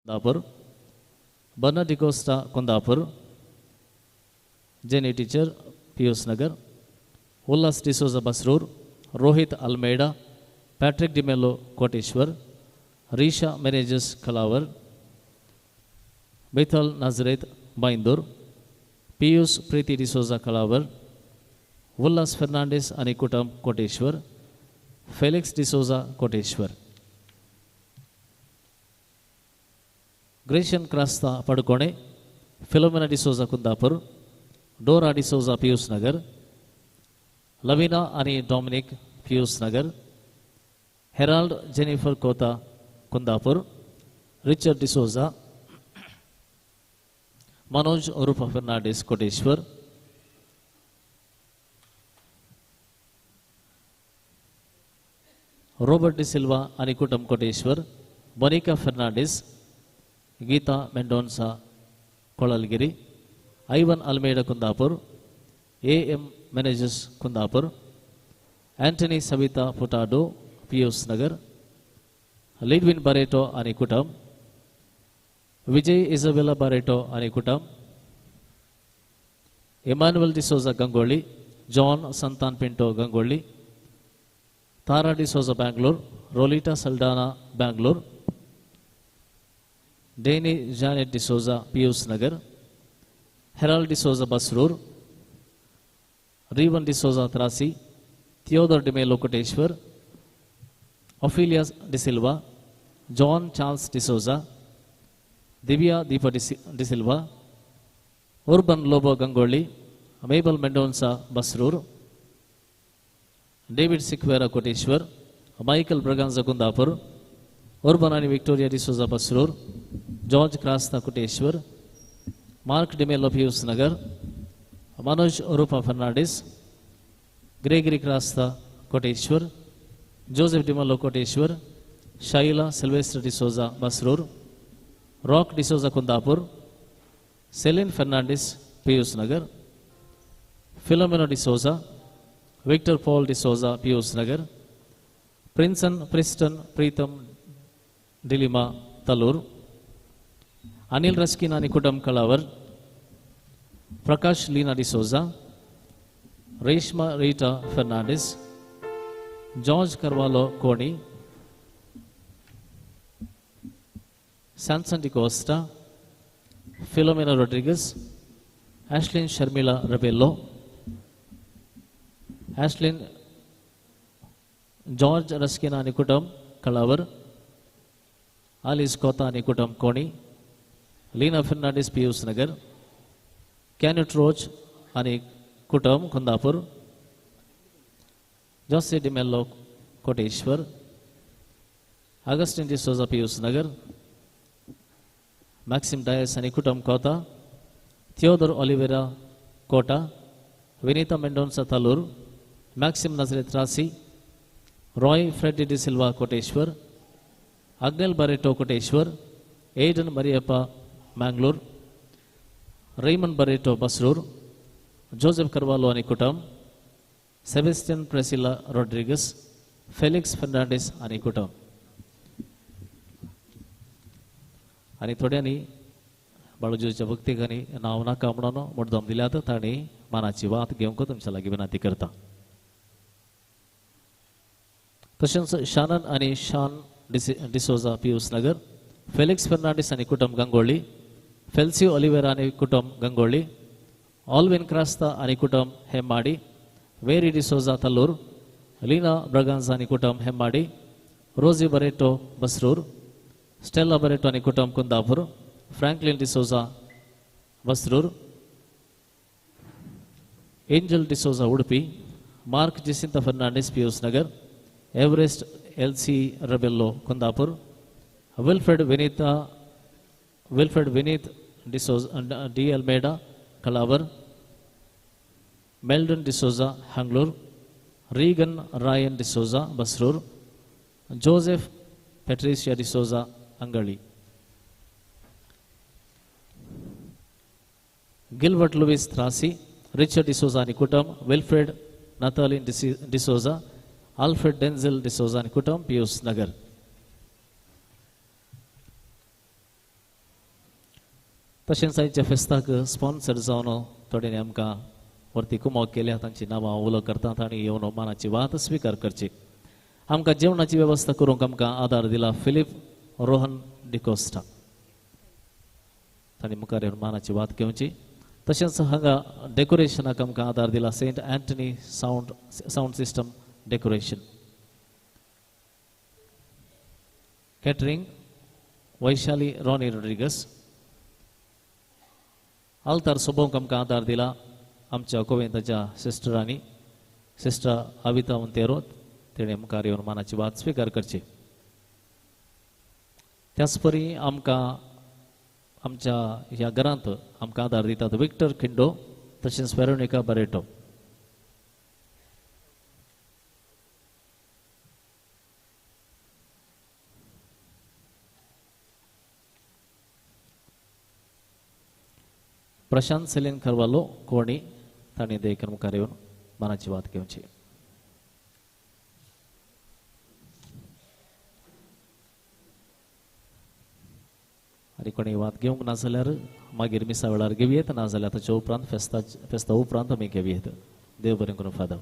Kundapur, Berna D'Costa Kundapur, Jenny teacher Pius Nagar, Ullas D'Souza Basrur, Rohit Almeida, Patrick D'Mello Koteshwar, Risha managers Kalavar, Bethel Nazareth Byndoor, Pius Preethi D'Souza Kalavar, Ullas Fernandes अनिकुटम Koteshwar, Felix D'Souza Koteshwar, Gracian Crasta Padukone, Philomena D'Souza Kundapur, Dora D'Souza Pius Nagar, Lavina अनि Dominic Pius Nagar, Harold Jennifer Kota Kundapur, Richard D'Souza, Manoj उर्फ Fernandes Koteshwar, Robert D'Silva अनिकुटम Koteshwar, Monica Fernandes, Geeta Mendonca Kollagiri, Ivan Almeida Kundapur, am managers Kundapur, Antony Savita ಪುಟಾಡು Pius Nagar, Lidwin Barretto ಅನಿಕುಟಂ, Vijay Isabella Barretto ಅನಿಕುಟಂ, Emmanuel D'Souza Gangolli, John Santan Pinto Gangolli, Tara D'Souza Bangalore, Rolita Saldanha Bangalore, Danny Janet D'Souza Pius Nagar, Harold D'Souza Basrur, Reevan D'Souza Trasi, Theodore D'Mello Koteshwar, Ophelia D'Silva, John Charles D'Souza, Divya Deepa D'Silva, Urban Lobo Gangolli, Mabel Mendonca Basrur, David Sequeira Koteshwar, Michael Braganza Kundapur, Urban आणि Victoria D'Souza Basrur, George Crasta Koteshwar, mark D'Mello Pius Nagar, Manoj उर्फ Fernandes, Gregory Crasta Koteshwar, Joseph D'Mello Koteshwar, Shaila Sylvester D'Souza Basrur, Rock D'Souza Kundapur, Celine Fernandes Pius Nagar, Philomena D'Souza, Victor Paul D'Souza Pius Nagar, Prinson Preston Pritam D'Lima Talur, Anil Ruskin अनिकुटम Kalavar, Prakash Leena D'Souza, Reshma Rita Fernandes, George Carvalho Koni, Samson D'Costa, Philomena Rodrigues, Ashlin Sharmila Rebello, Ashlin George Ruskin अनिकुटम Kalavar, Alice Kota अनिकुटम Koni, Leena Fernandes Pius Nagar, cannot रोज अनिकुटम Kundapur, Jose D'Mello Koteshwar, Agustin D'Souza Pius Nagar, Maxim Dias अनिकुटम Kota, Theodore Oliveira Kota, Vinita Mendonca Talur, Maxim Nazareth Rasi, Roy Freddy D'Silva Koteshwar, Agnel Barretto Koteshwar, Aidan Mariappa Mangalore, Ramon Barretto Basrur, Joseph Carvalho अनिकुटम, Sebastian Priscilla Rodrigues, Felix Fernandes अनिकुटम. आणि थोड्यांनी बाळूजीच्या भक्तीगानी नाव नाका म्हणून मुद्दाम दिल्यात ताणी मानाची वात घेवंक तुमच्या लागीं विनंती करता. तशेंच शानन आणि Shaun D'Souza Pius Nagar, Felix Fernandes अनिकुटम गंगोळी, फेल्सियो ओलिवेरा अनिकुटम गंगोळी, ऑल्विन क्रास्ता अनिकुटम Hemmadi, Vary D'Souza Talur, Leena Braganza अनिकुटम Hemmadi, Rosy Barretto Basrur, Stella Barretto अनिकुटम Kundapur, Franklin D'Souza Basrur, Angel D'Souza Udupi, Mark Jacinta Fernandes Pius Nagar, Everest Elsie Rebello Kundapur, Wilfred Vineet D'Souza de Almeida Kalavar, Meldon D'Souza Hangalur, Regan Ryan D'Souza Basrur, Joseph Patricia D'Souza Angali, गिलवर्ट Luis Trasi, Richard D'Souza निकुटम, Wilfred Natalin D'Souza, Alfred Denzil D'Souza निकुटम पीयूष नगर. तशेंच आयच्या फेस्ताक sponsor जावन थोड्यांनी आमकां वरती कुमोग केल्या तांची नांवां उलो करतात आनी येवन मानाची वात स्विकार करची. आमकां जेवणाची वेवस्था करूंक आमकां आदार दिला फिलीप रोहन डिकोस्टा. तांणी मुखार येवन मानाची वात घेवची. तशेंच हांगा डेकोरेशनाक आमकां आदार दिला Saint Antony sound system decoration. Catering Vaishali Ronnie Rodrigues. आल्तार सोबोवंक आमकां आदार दिला आमच्या कोवेंताच्या सिस्टरांनी सिस्टर अविता मोंतेरो. तेणे मुखार येवन मानाची वात स्विकार करची. त्याच परी आमकां आमच्या ह्या घरांत आमकां आदार दितात विक्टर खिंडो तशेंच वेरोनिका बरेटो. प्रशांत सेलेन करवालो कोणी तांणी देखील मुखार येवन मानाची वात घेवची. आनी कोणी वात घेवंक ना जाल्यार मागीर मिसा वेळार घेवयेत ना जाल्यार ताच्या उपरांत फेस्ता उपरांत आमी घेवयेत. देव बरें करूं father.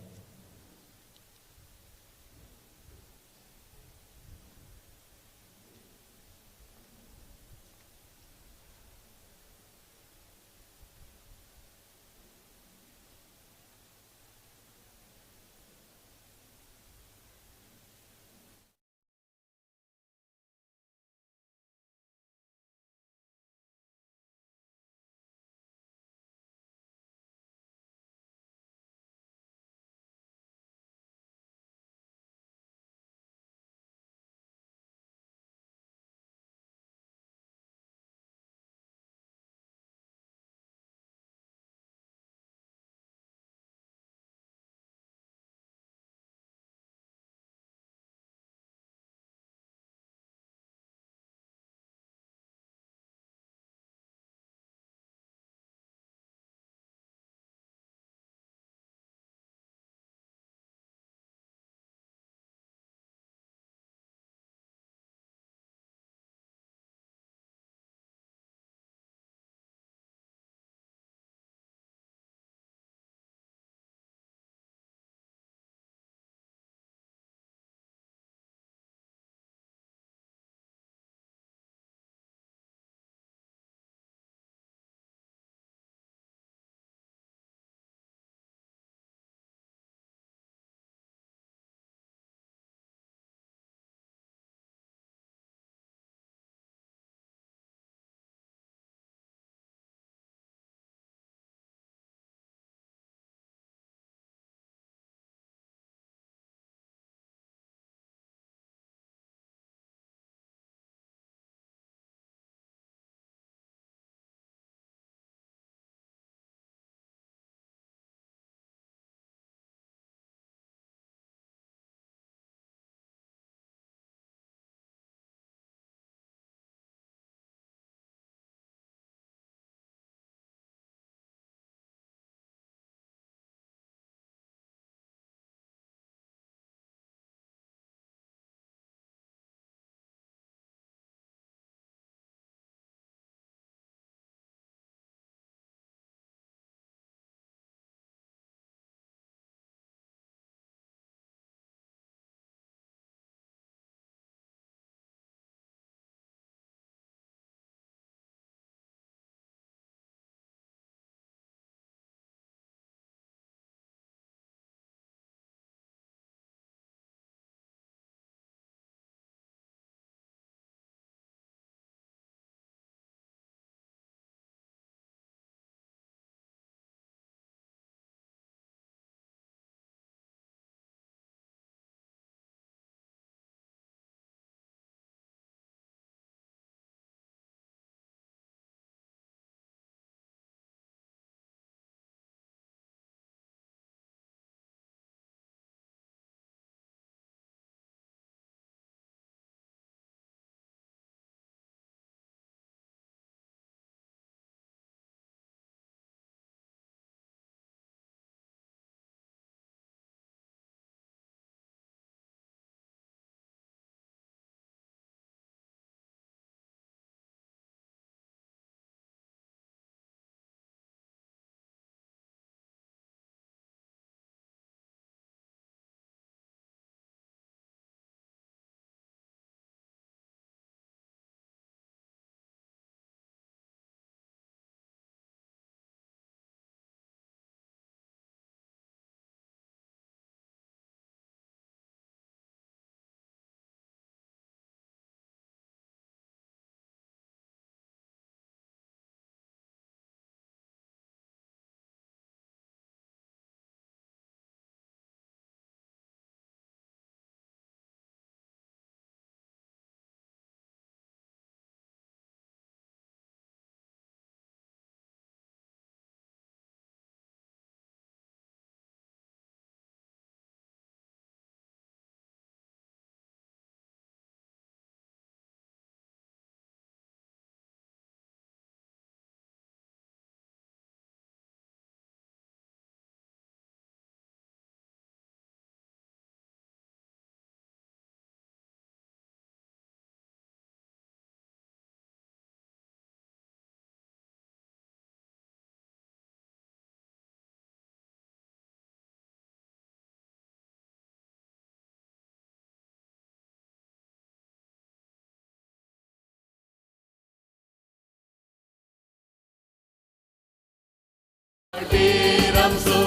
Ramso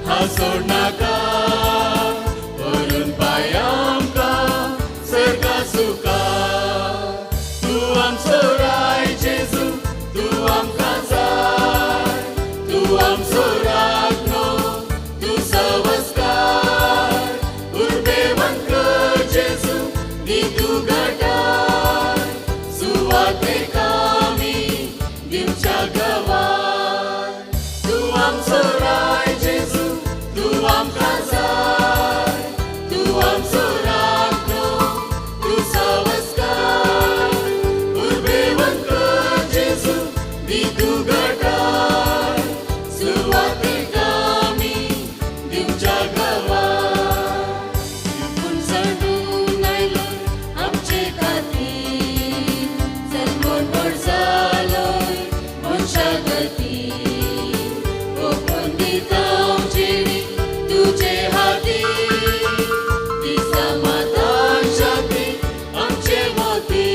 hasonaka urun payam ka serga suka tuam sorai Jesu tuam kazai tuam sorakno tu savaskar urbevan ka Jesu di tu gatai suwate kami dimcha gawai tuam sorai Jesu tuam kazai tuam sorakno tu savaskar urbevan ka Jesu di tu gatai suwate kami dimcha gawai pun sardunai loi amche kati salmon borzaloi mon shagati तुझे हाती ती समाधान शांती आमचे मोती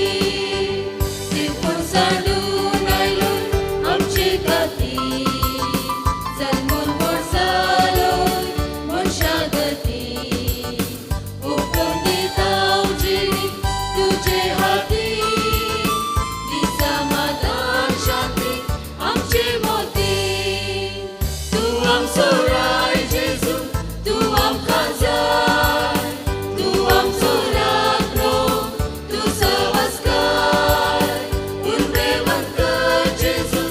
ती पण सांडून आयलोय आमचे खाती जन्मून बोरसालोय मनशागती ओपन दिता उजिरी तुझे हाती ती समाधान शांती आमचे मोती तू आम सोराय Jesu tu am kazai tu am sorakno tu savaskar urbevan ka Jesu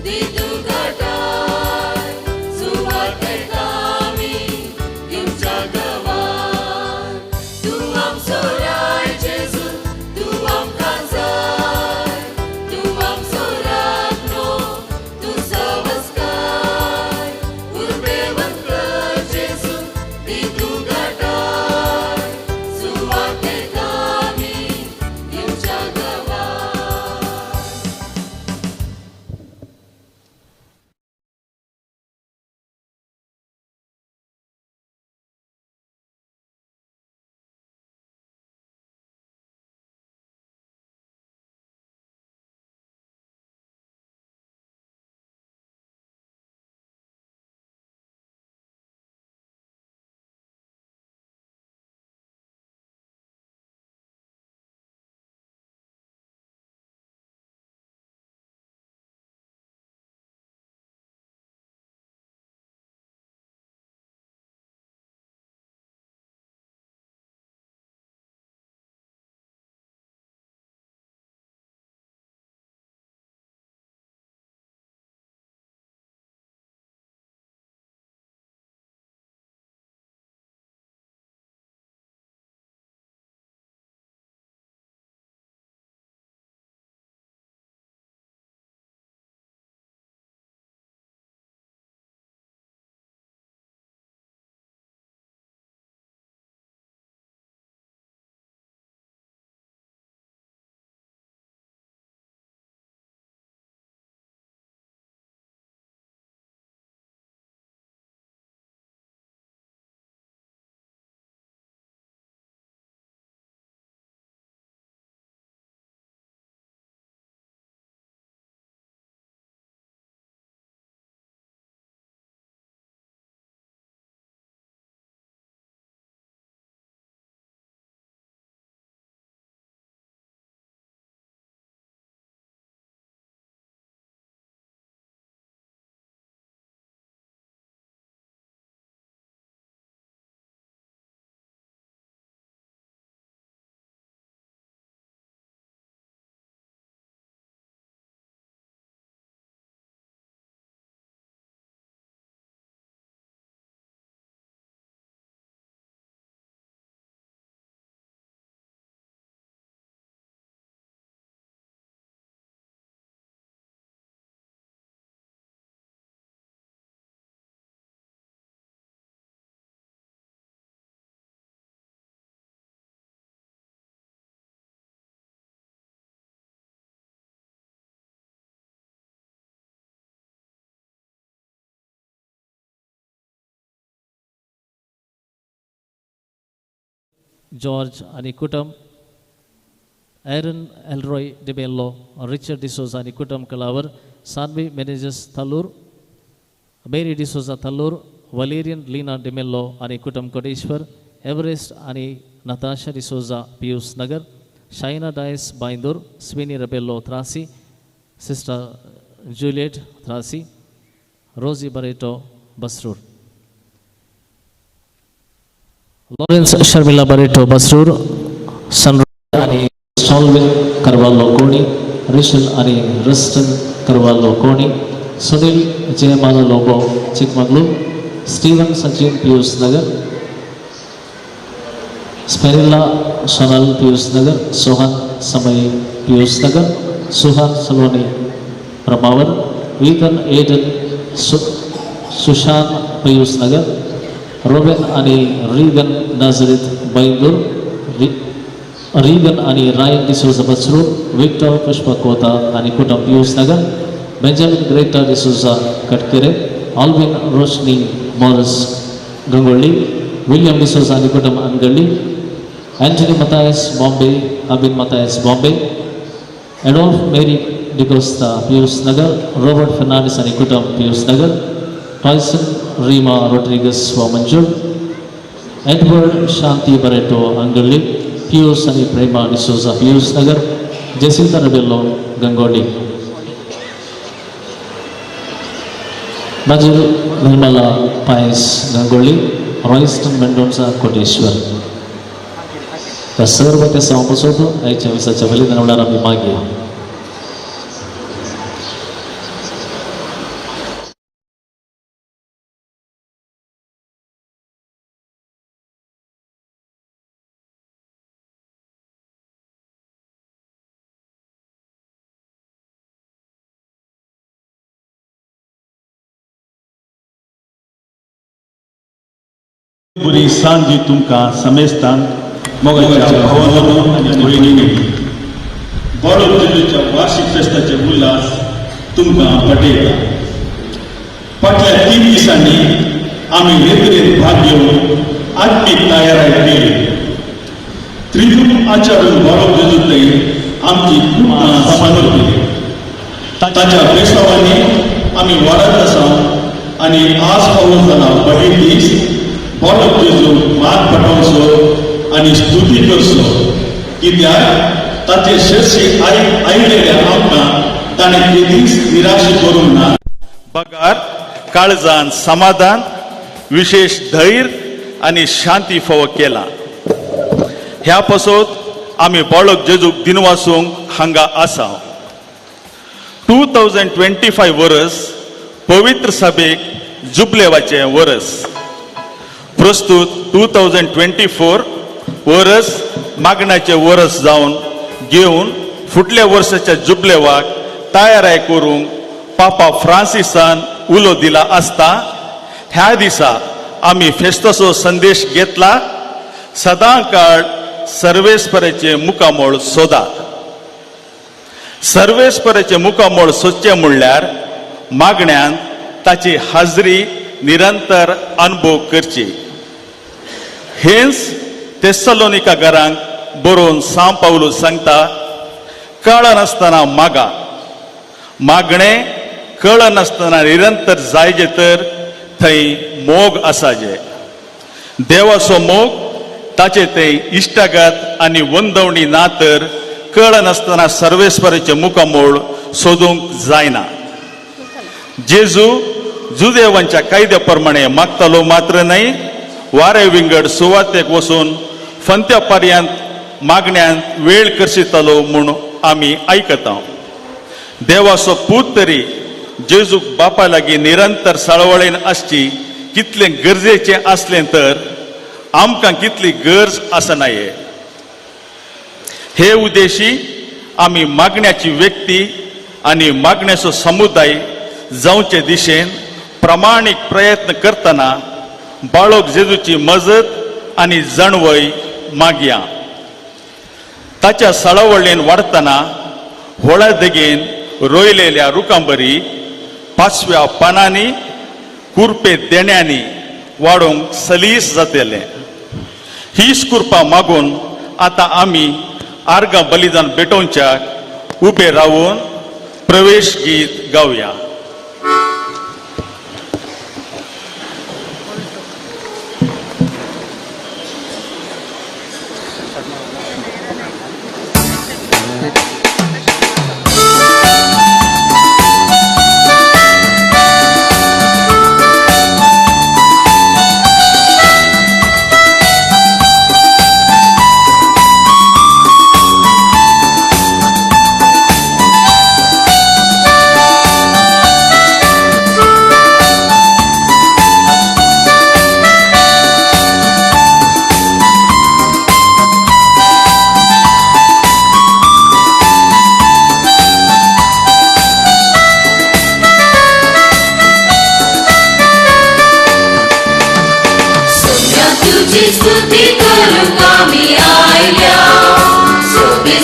di tu gatai suwate kami dimcha gawai tu am sorai Jesu tu am kazai tu am sorakno tu savaskar urbevan ka Jesu di tu gatai suwate kami dimcha gawai George आणि कुटुंब, Aaron Elroy de Bello, Richard D'Souza आणि कुटुंब Kalavar, Sanvi managers Thalur Mary D'Souza Talur, Valerian Leena D'Mello आणि कुटुंब Koteshwar, Everest आणि Natasha D'Souza Pius Nagar, Shaina Dias Byndoor, Sweeny Rebello Trasi, sister Juliet Trasi, Rosy Barretto Basrur, Lawrence Sharmila Barretto Basrur, Sunrise आणि Stalwin Carvalho Koni, Rishal आणि Ruston Carvalho Koni, Sunil Jayamala Lobo Chikmagalur, Steven Sachin Pius Nagar, Sperila Sonal Pius Nagar, Sohan Samay Pius Nagar, Suhan Saloni Pramavar, Vitan Aiden Sushan Piyush नगर, रोबेन आणि Reagan Nazareth Byndoor, Reagan आणि रायन D'Souza Basrur, Victor Pushpa कोता आणि कुटुंब पियुस नगर, बेंजामिन ग्रेटा डिसोजा कटकेरे, ऑल्विन रोशनी Morris Gangoli, William D'Souza आणि कुटुंब अनगल्ली, Antony Mathias Bombay, अबिन Mathias Bombay, Adolf मेरी डिकोस्टा पियुस नगर, रॉबर्ट फर्नांडिस आणि कुटुंब पियुस नगर, टॉयसन रीमा रोड्रिगस वामंजूर, एडवर्ड शांति बरेटो अंगल्ली, पियुस आणि प्रेमा डिसोजा पियुस नगर, जेसिंता रबेल्लो गंगोली, बाजिल निर्मला पायस गंगोली, रॉयस्टन मेंडोन्सा कोटेश्वर. सर्व त्या समोर आईच्या विसाच्या बलिदानाला आम्ही मागे बुरी सांजी तुमका समेस्तान मोगाच्या भावांनो आणि भयणींनी बाळोजेच्या वार्षिक फेस्ताचे उल्हास तुमका पटयता. फाटल्या 3 दिसांनी आम्ही रेतरेत भाग घेऊन आत्मीक तयारी केली. त्रिभुवन आचारून बाळोजेतूय आमची खूप समाधान केली. ताच्या बेसावांनी आम्ही वाडत आसा आणि आज पावून जाला पहिली दीस बाळक जेजू माग पटोवचो आणि स्तुती करचो, कित्याक ताचे शेरशी आयिल्लेल्या आमकां ताणें केदींच निराश करूंक ना. बगार काळजान समाधान, विशेष धैर्य आणि शांती फावो केला. ह्या पासत आमी बाळक जेजूक दिनवासूंक हांगा आसा. 2025 वर्स पवित्र सभेक जुबलेवाचे वर्स. प्रस्तुत 2024 वर्स मागण्याचे वर्स जावन घेवन फुटल्या वर्साच्या जुबलेवाक तयारी करूंक पापा फ्रांसिसान उलो दिला आसता ह्या दिसा आमी फेस्ताचो संदेश घेतला. सदां काळ सर्वेस्पराचे मुखामोळ सोदात. सर्वेस्पराचे मुखामोळ सोदचे म्हणल्यार मागण्यांत ताची हाजरी निरंतर अनुभव करची. हेच तेसलोनिका घरांक बरोवन सांव पावलो सांगता, कळनासतना मागा. मागणे कळनासतना निरंतर जायजे तर थंय मोग आसाजे. देवाचो मोग ताचे ते इश्टागत आनी वंदवणी ना तर कळनासतना सर्वेस्पराचे मुखामोळ सोदूंक जायना. जेजू जुदेवांच्या कायद्या प्रमाणे मागतालो मात्र नाही, वारे विंगड सुवातेक वचून फंत्या पर्यंत मागण्यांत वेळ करशितलो म्हूण आमी आयकता. देवाचो पूत तरी जेजूक बापा लागीं निरंतर सळवळेन आसची कितलें गरजेचें आसलें तर आमकां कितली गरज आसनाये. हे उद्देशी आमी मागण्याची व्यक्ती आनी मागण्याचो समुदाय जावचे दिशेन प्रामाणीक प्रयत्न करतना बाळक जेजूची मजत आनी जणवय मागया. ताच्या सळवळेन वाडतना व्हडा देगेन रोयलेल्या रुखांबरी 5व्या पानांनी कुरपे देण्यांनी वाडोवंक सलीस जातले. हीच कृपा मागून आतां आमी आर्गां बलिदान भेटोवच्याक उबे रावून प्रवेश गीत गावया.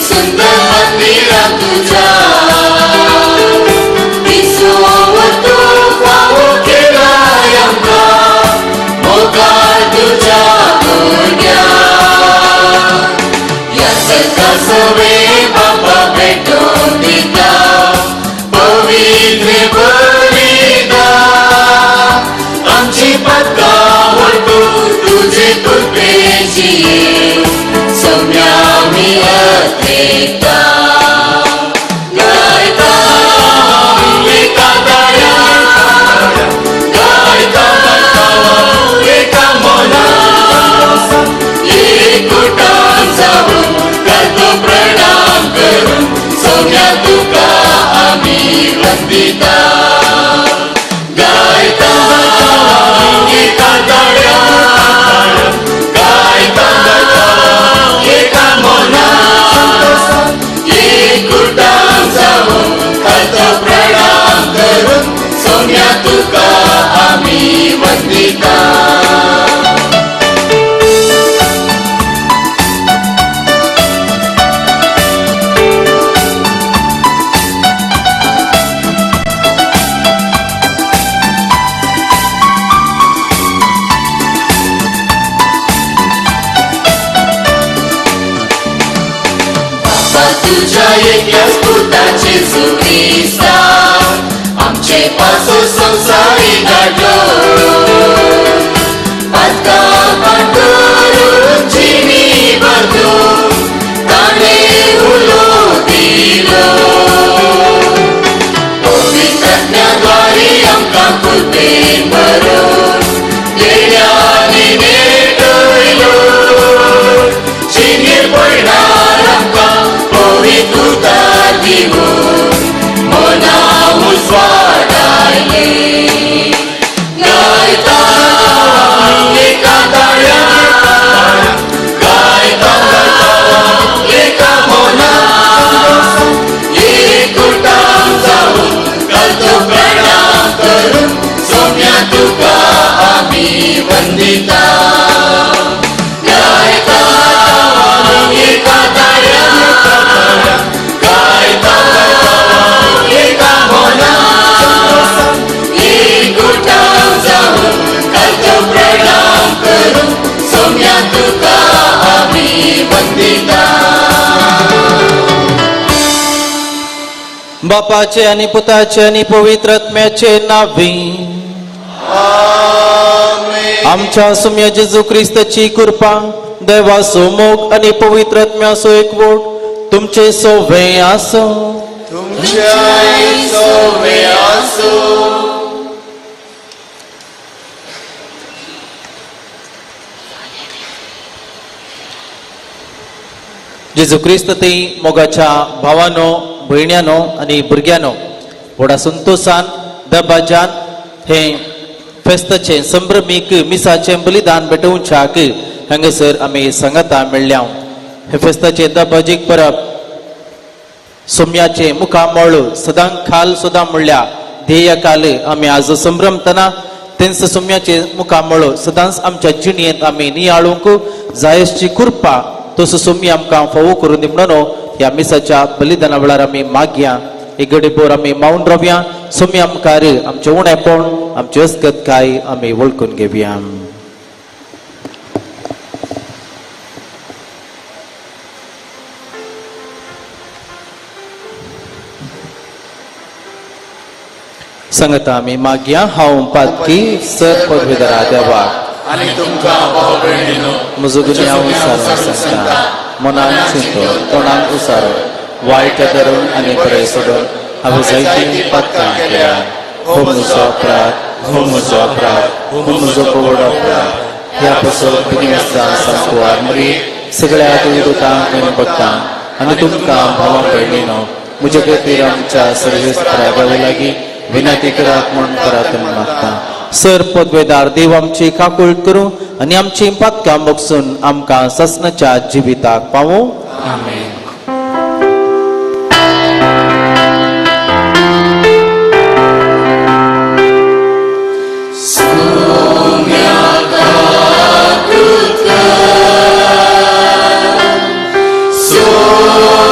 सुंदर मंदिरा तुझ्या दिसोवर तू पाहू केलाय आमका मोगाळ तुझ्या भुरग्या या सगळ्या सवे बाबा भेटून दिता पवित्र बलिदा आमची पत्का वळतून तुझे कृपेची सौम्या मी अत्रेता गायता एका दाया गायता एका मोना एकूटान जाऊन करतो प्रणाम करून सौम्या तुका आम्ही वंदिता गायता एका दाया गायता एका मोना एकूटान जाऊन करतो प्रणाम करून सौम्या तुका आम्ही वंदिता तुझ्या एकल्याच पुताचे सुविस्ता आमचे पासो संसारी गाडलो पत्का पांढरून जिणी बांधून ताणे उलो दिलो पवित्रज्ञाद्वारी आमकां कृपेन भरून देण्याने नेटयलो जिणेर पडणार आमकां पवित्रता दिवून मना उजवाडायले गायता एका दाया गायता एका मोना एकूटान जाऊन करतो प्रणाम करून सौम्या तुका आम्ही वंदिता गायता एका दाया गायता एका मोना एकूटान जाऊन करतो प्रणाम करून सौम्या तुका आम्ही वंदिता बापाचे आणि पुताचे आणि पवित्र आत्म्याचे नावे आमच्या सौम्य जेजू ख्रिस्ताची कृपा देवाचो मोग आणि पवित्र आत्म्याचो एकवट तुमचे सोवे आसो तुमच्या सोवे आसो जेजू ख्रिस्त ती मोगाच्या भावानो भयण्यानो आणि भुरग्यानो व्हडा संतोषान दबाजान हे फेस्ताचे संभ्रमीक मिसाचे बलिदान भेटोवच्याक हांगासर आमी सांगता मेळ्ळ्या हे फेस्ताचे दबाजीक परब सोम्याचे मुखामळ सदांक खाल सुद्दां म्हणल्या ध्येय काल आमी आज संभ्रमतना तेंच सोम्याचे मुखामळ सदांच आमच्या जिणेंत आमी नियाळूंक जायसची कृपा तसो सोमी आमकां फावो करून दी म्हणून ह्या मिसाच्या बलिदाना वेळार आमी मागया एक घडीभर आमी मावून रावया सोमी आमकार आमचे उणेपण आमची अस्गतकाय आमी वळखून घेवया सांगता आमी मागया हांव पातकी सर पदवीधरा देवाक आणि तुमकां भाव भयणीनो म्हजो गुन्यांव उसारो सांगता मनान चिंतो तोंडान उसारो वायट धरून आनी बरें सोडून हांवें जायतीं पातकां केल्या हो म्हजो अपराध हो म्हजो अपराध हो म्हजो पगड अपराध ह्या पासून पुण्यस्तान सांगवार मरी सगळ्या देवदूतांक आनी भक्तांक आनी तुमकां भावा भयणीनो म्हजे खातीर आमच्या सर्वेस्परा देवा लागीं विनंती करात म्हूण करात म्हूण मागता सर पदवेदार देव आमची काकूळ करूं आनी आमची पातकां मोगसून आमकां ससनाच्या जिविताक पावूं आमेन So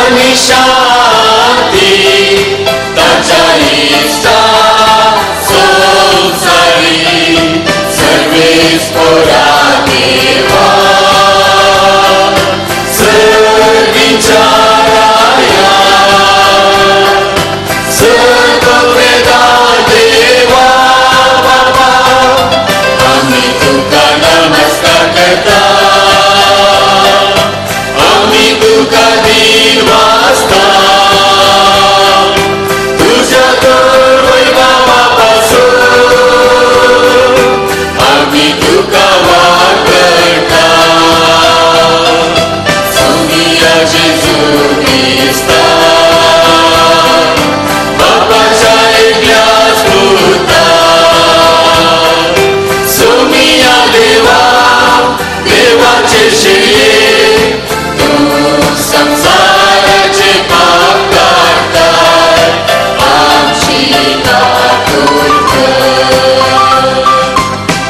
आणि शांती ताच्या इष्टा संसारी सर्वेस्परा देवा सर्विचाराया सर्ववेदा देवा बाबा आम्ही तुका नमस्कार करता आम्ही तुका दिन वाजता तुझ्या वैभवापासून आम्ही तुका वागता सोनिया जेजू ख्रिस्ता बापाच्या एकल्या स्फूर्ता सोनिया देवा देवाचे शेये संसाराचे पाप काढतात आमची दातून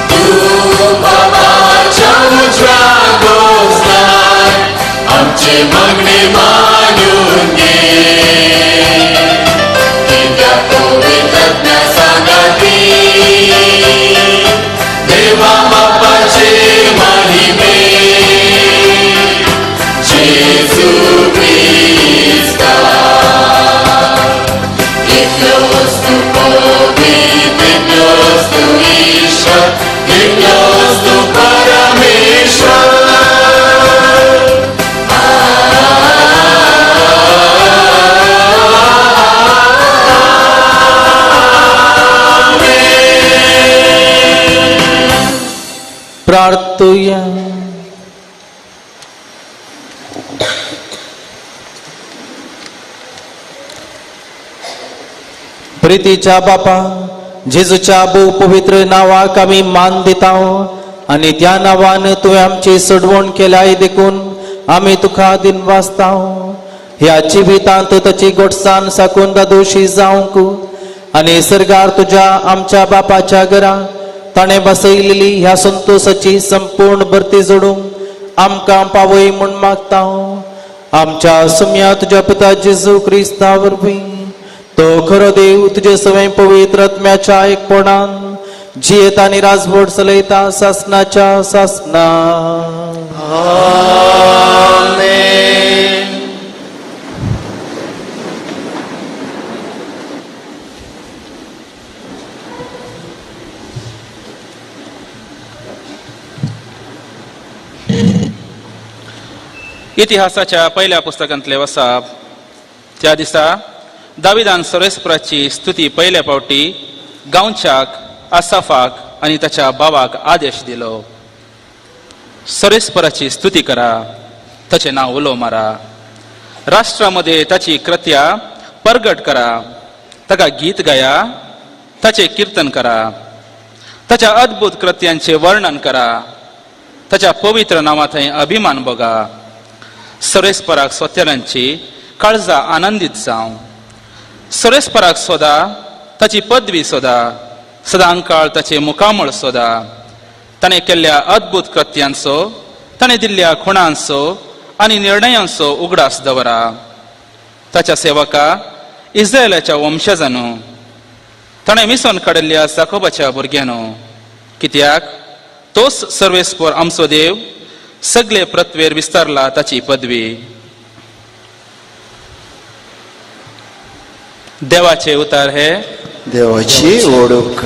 तू बाबाच्या उजव्या गोष्टात आमचे मागणे मानून घे त्या पवित्र सांगाती देवा बापाचे महिमे Jesu Christa, Niklos tu Povit, Niklos tu Ishar, Niklos tu Parameshwar. प्रार्थूया. प्रीतीच्या बापा जेजूच्या भोव पवित्र नावाक आमी मान दिता आणि त्या नावान तुवें आमची सोडवण केल्याय देखून आमी तुका दिन वाजता ह्या जिवितांत ताची गोडसाण साकून दोशी जावंक आणि सर्गार तुझ्या आमच्या बापाच्या घरा ताणें बसयलेली ह्या संतोषाची संपूर्ण भरती जोडूंक आमकां पावय म्हूण मागता आमच्या सुम्या तुझ्या पिता जेजू क्रिस्ता वरवीं तो खरो देव तुझे सवय पवित्र आत्म्याच्या एकपणान जियेत आणि राजवट चलयता सासनाच्या सासना Amen. इतिहासाच्या पहिल्या पुस्तकांतले वसाप त्या दिसा दाविदान सर्वेस्पराची स्तुती पहिल्या फावटी गांवच्याक आसाफाक आणि ताच्या भावाक आदेश दिलो सर्वेस्पराची स्तुती करा ताचे नाव उलो मारा राष्ट्रामध्ये ताची कृत्या परगट करा ताका गीत गाया ताचे कीर्तन करा ताच्या अद्भुत कृत्यांचे वर्णन करा ताच्या पवित्र नावांत अभिमान बघा सर्वेस्पराक स्वतेरांची काळजा आनंदीत जावं सर्वेस्पराक सोदा ताची पदवी सोदा सदांकाळ ताचे मुखामळ सोदा ताणें केल्ल्या अद्भुत कृत्यांचो ताणें दिल्ल्या खुणांचो आनी निर्णयांचो उगडास दवरा ताच्या सेवका इस्रायलाच्या वंशजांनो ताणें मिसोन काडिल्ल्या जाकोबाच्या भुरग्यांनो कित्याक तोच सर्वेस्पर आमचो देव सगळे पृथ्वेर विस्तारला ताची पदवी देवाचे उतार हे देवाची ओळख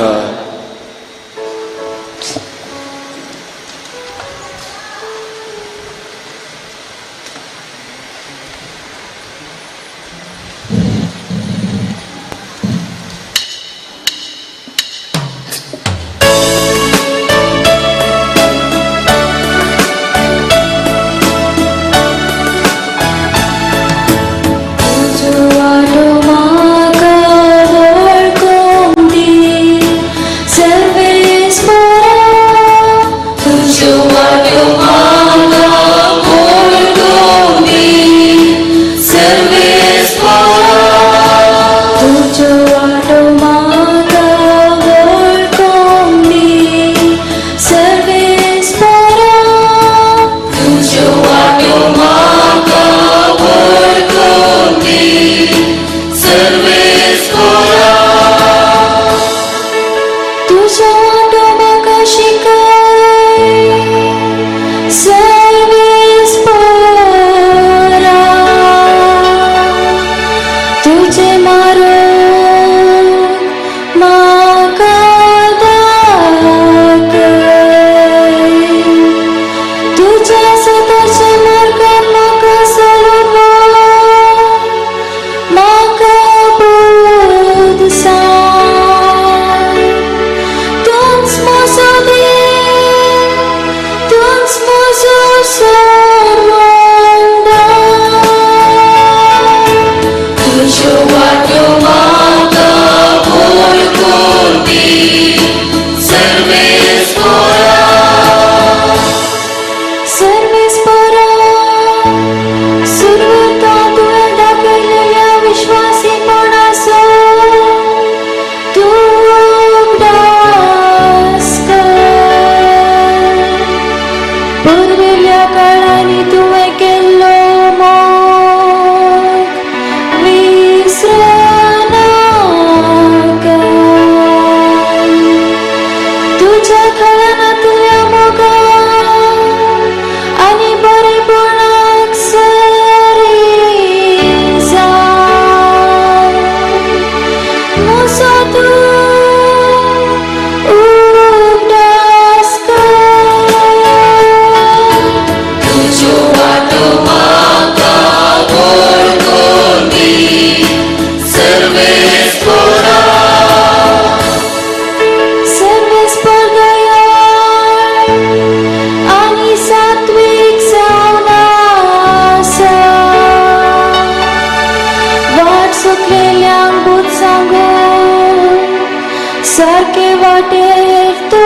सारके वाटेर तो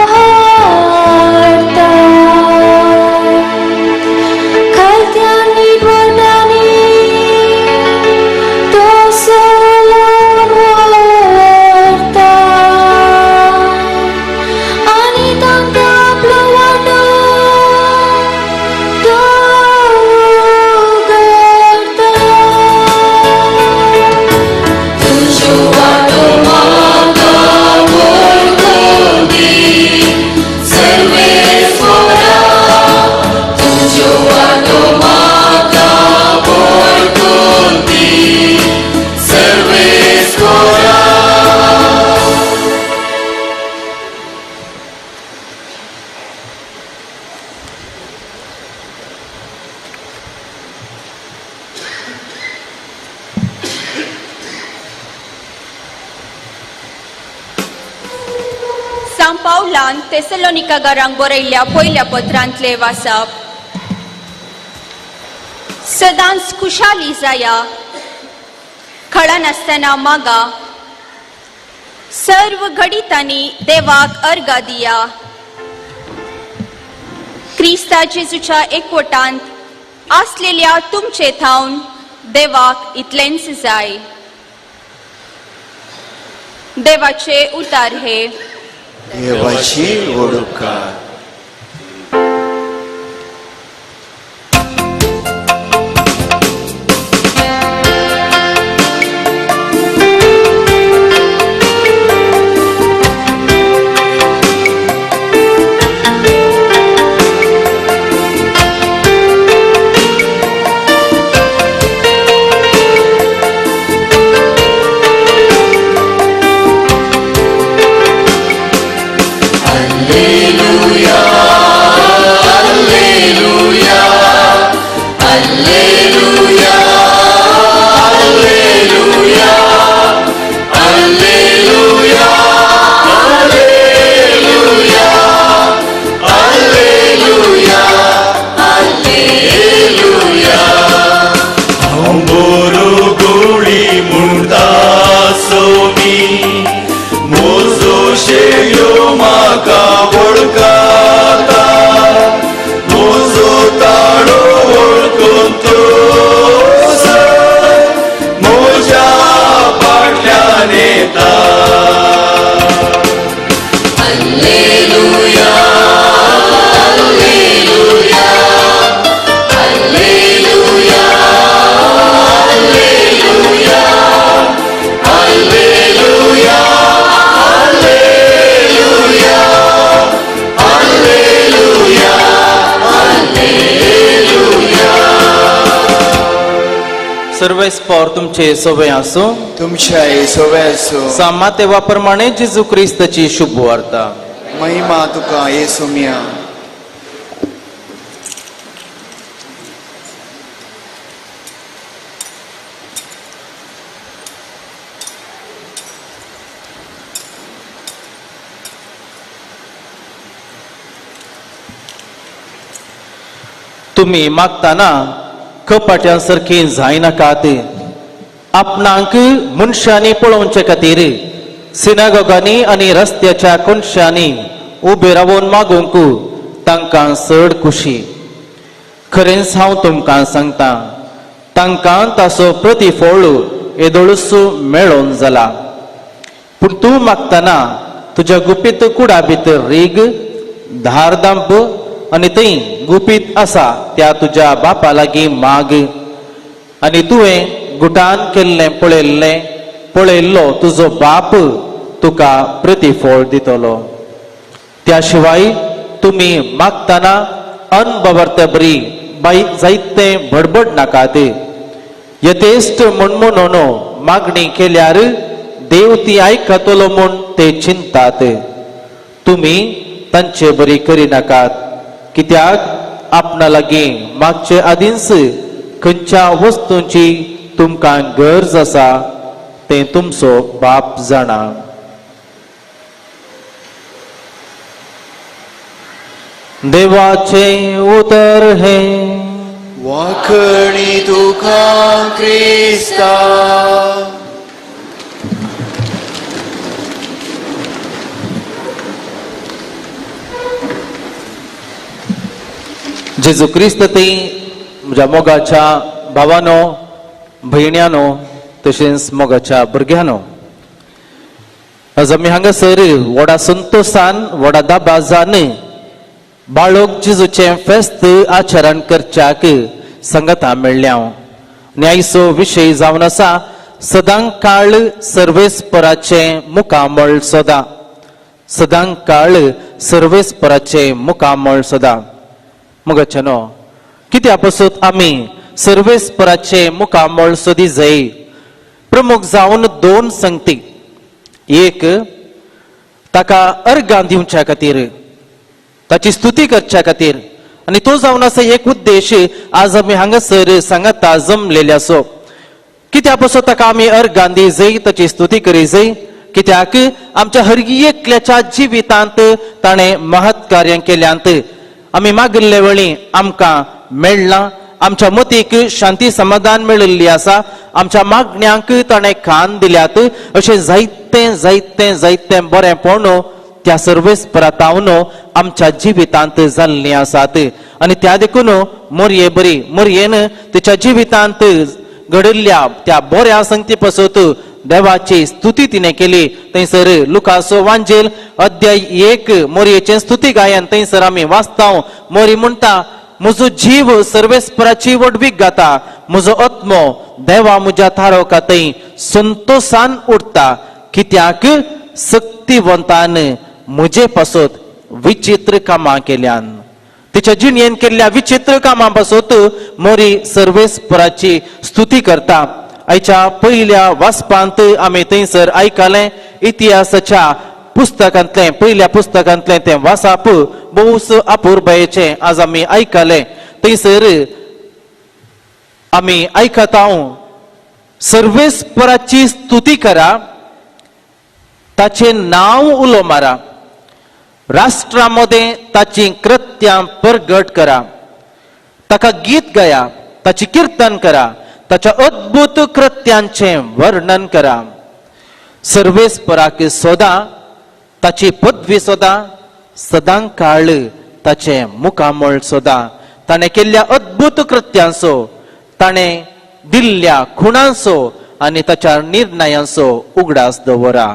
हाडटा खालत्यांनी बोलांनी तो सोलो व्हरता आनी तांकां आपलो वाटो तो उगडटा तुझो वाटो म्हाका वळखून दी सर्वेस्वरा तुझो वाटो म्हाका वळखून दी सर्वेस्वरा सांत पावलान तेसलोनिकांक बरयल्ल्या पयल्या पत्रांतले वाचप. सदांच खुशाली जाया, खळा नासतना मागा, सर्व घडितांनी देवाक अर्घा दिया. क्रिस्ता जेजूच्या एकवटांत आसलेल्या तुमचे थावन देवाक इतलेंच जाय. देवाचे उतार हे. देवाची ओळखार. सर्वेस्पर तुमचे सोबे आसूं. तुमच्या येसोवे असो. सामातेवा प्रमाणे जेजू क्रिस्ताची शुभ वार्ता. महिमा तुका येसुमिया. तुम्ही मागताना कपाट्यां सारखी जायनाकात. आपणाक मनशांनी पळोवचे खातीर सिनागोगांनी आनी रस्त्याच्या कोनशांनी उबे रावून मागूंक तांकां चड खुशी. खरेंच हांव तुमकां सांगता, तांकां ताचो प्रतिफळ येदोळूच मेळोन जाला. पूण तूं मागतना तुज्या गुपीत कुडा भितर रीग, धारदांप आनी थंय गुपीत आसा त्या तुज्या बापा लागीं माग. आनी तुवें गुटान केल्लें पळयल्लो तुजो बाप तुका प्रतिफळ दितलो. त्या शिवाय तुमी मागतना अनबरते बरी जायतें बडबड नाकात. यथेश्ट म्हणून मागणी केल्यार देव ती आयकतलो म्हूण ते चिंतात. तुमी तांचे बरी करिनाकात, कित्याक आपणा लागीं मागचे आदींच खंयच्या वस्तूंची तुमकां गरज आसा तें तुमचो बाप जाणा. देवाचे उतर हे. वाखणी तुका क्रिस्ता. जेजू क्रिस्त ती म्हज्या मोगाच्या भावानो भयण्यानो तशेंच मोगाच्या भुरग्यानो आज आमी हांगासर व्हडा संतोषान व्हडा दाबाजान बाळोक जेजूचें फेस्त आचरण करच्याक संगता मेळ्ळ्या आनी आयचो विशय जावन आसा सदां काळ सर्वेस्पराचे मुखामळ सदां सदां काळ सर्वेस्पराचे मुखामळ सदां मोगाचेनो कित्या पासून आमी सर्वेस्पराचे मुखामळ सोदी जाय प्रमुख जावन दोन संगती एक ताका अर्गां दिवच्या खातीर ताची स्तुती करच्या खातीर आनी तो जावन आसा एक उद्देश आज आमी हांगासर सांगता जमलेले आसो कित्या पासून ताका आमी अर्गां दी जाय ताची स्तुती करी जाय कित्याक आमच्या हर एकल्याच्या जिवितांत ताणें महत् कार्य केल्यांत आमी मागिल्ले वेळी आमकां मेळ्ळां आमच्या मतीक शांती समाधान मेळिल्ली आसा आमच्या मागण्यांक ताणें कान दिल्यात अशें जायतें जायतें जायतें बरेंपण त्या सर्वेस्परातावन आमच्या जिवितांत जाल्लीं आसात आनी त्या देखून मोरये बरी मोरयेन तिच्या जिवितांत घडिल्ल्या त्या बऱ्या संगती पासून देवाची स्तुती तिने केली थंयसर लुकासो वांजेल अध्याय 1 मोरयेचें स्तुती गायन थंयसर आमी वाचता मोरी म्हणटा म्हजो जीव सर्वेस्पराची वडवीक गाता म्हजो आत्मो देवा म्हज्या थारोका थंय संतोषान उठता कित्याक शक्तिवंतान म्हजे पासून विचित्र कामां केल्यान तिच्या जिणेन केल्ल्या विचित्र कामां पासून मोरी सर्वेस्पराची स्तुती करता आयच्या पयल्या वाचपांत आमी थंयसर आयकलें इतिहासाच्या पुस्तकांतलें पयल्या पुस्तकांतलें तें वाचप भोवूस अपुर्बायेचें आज आमी आयकलें थंयसर आमी आयकता सर्वेस्पराची स्तुती करा ताचें नांव उलो मारा राष्ट्रामध्ये ताची कृत्यां प्रगट करा ताका गीत गाया ताची कीर्तन करा ताच्या अद्भुत कृत्यांचें वर्णन करा सर्वेस्पराक सोदा ताची पदवी सोदा सदां काळ ताचे मुखामळ सोदा ताणें केल्ल्या अद्भुत कृत्यांचो ताणें दिल्ल्या खुणांचो आनी ताच्या निर्णयांचो उगडास दवरा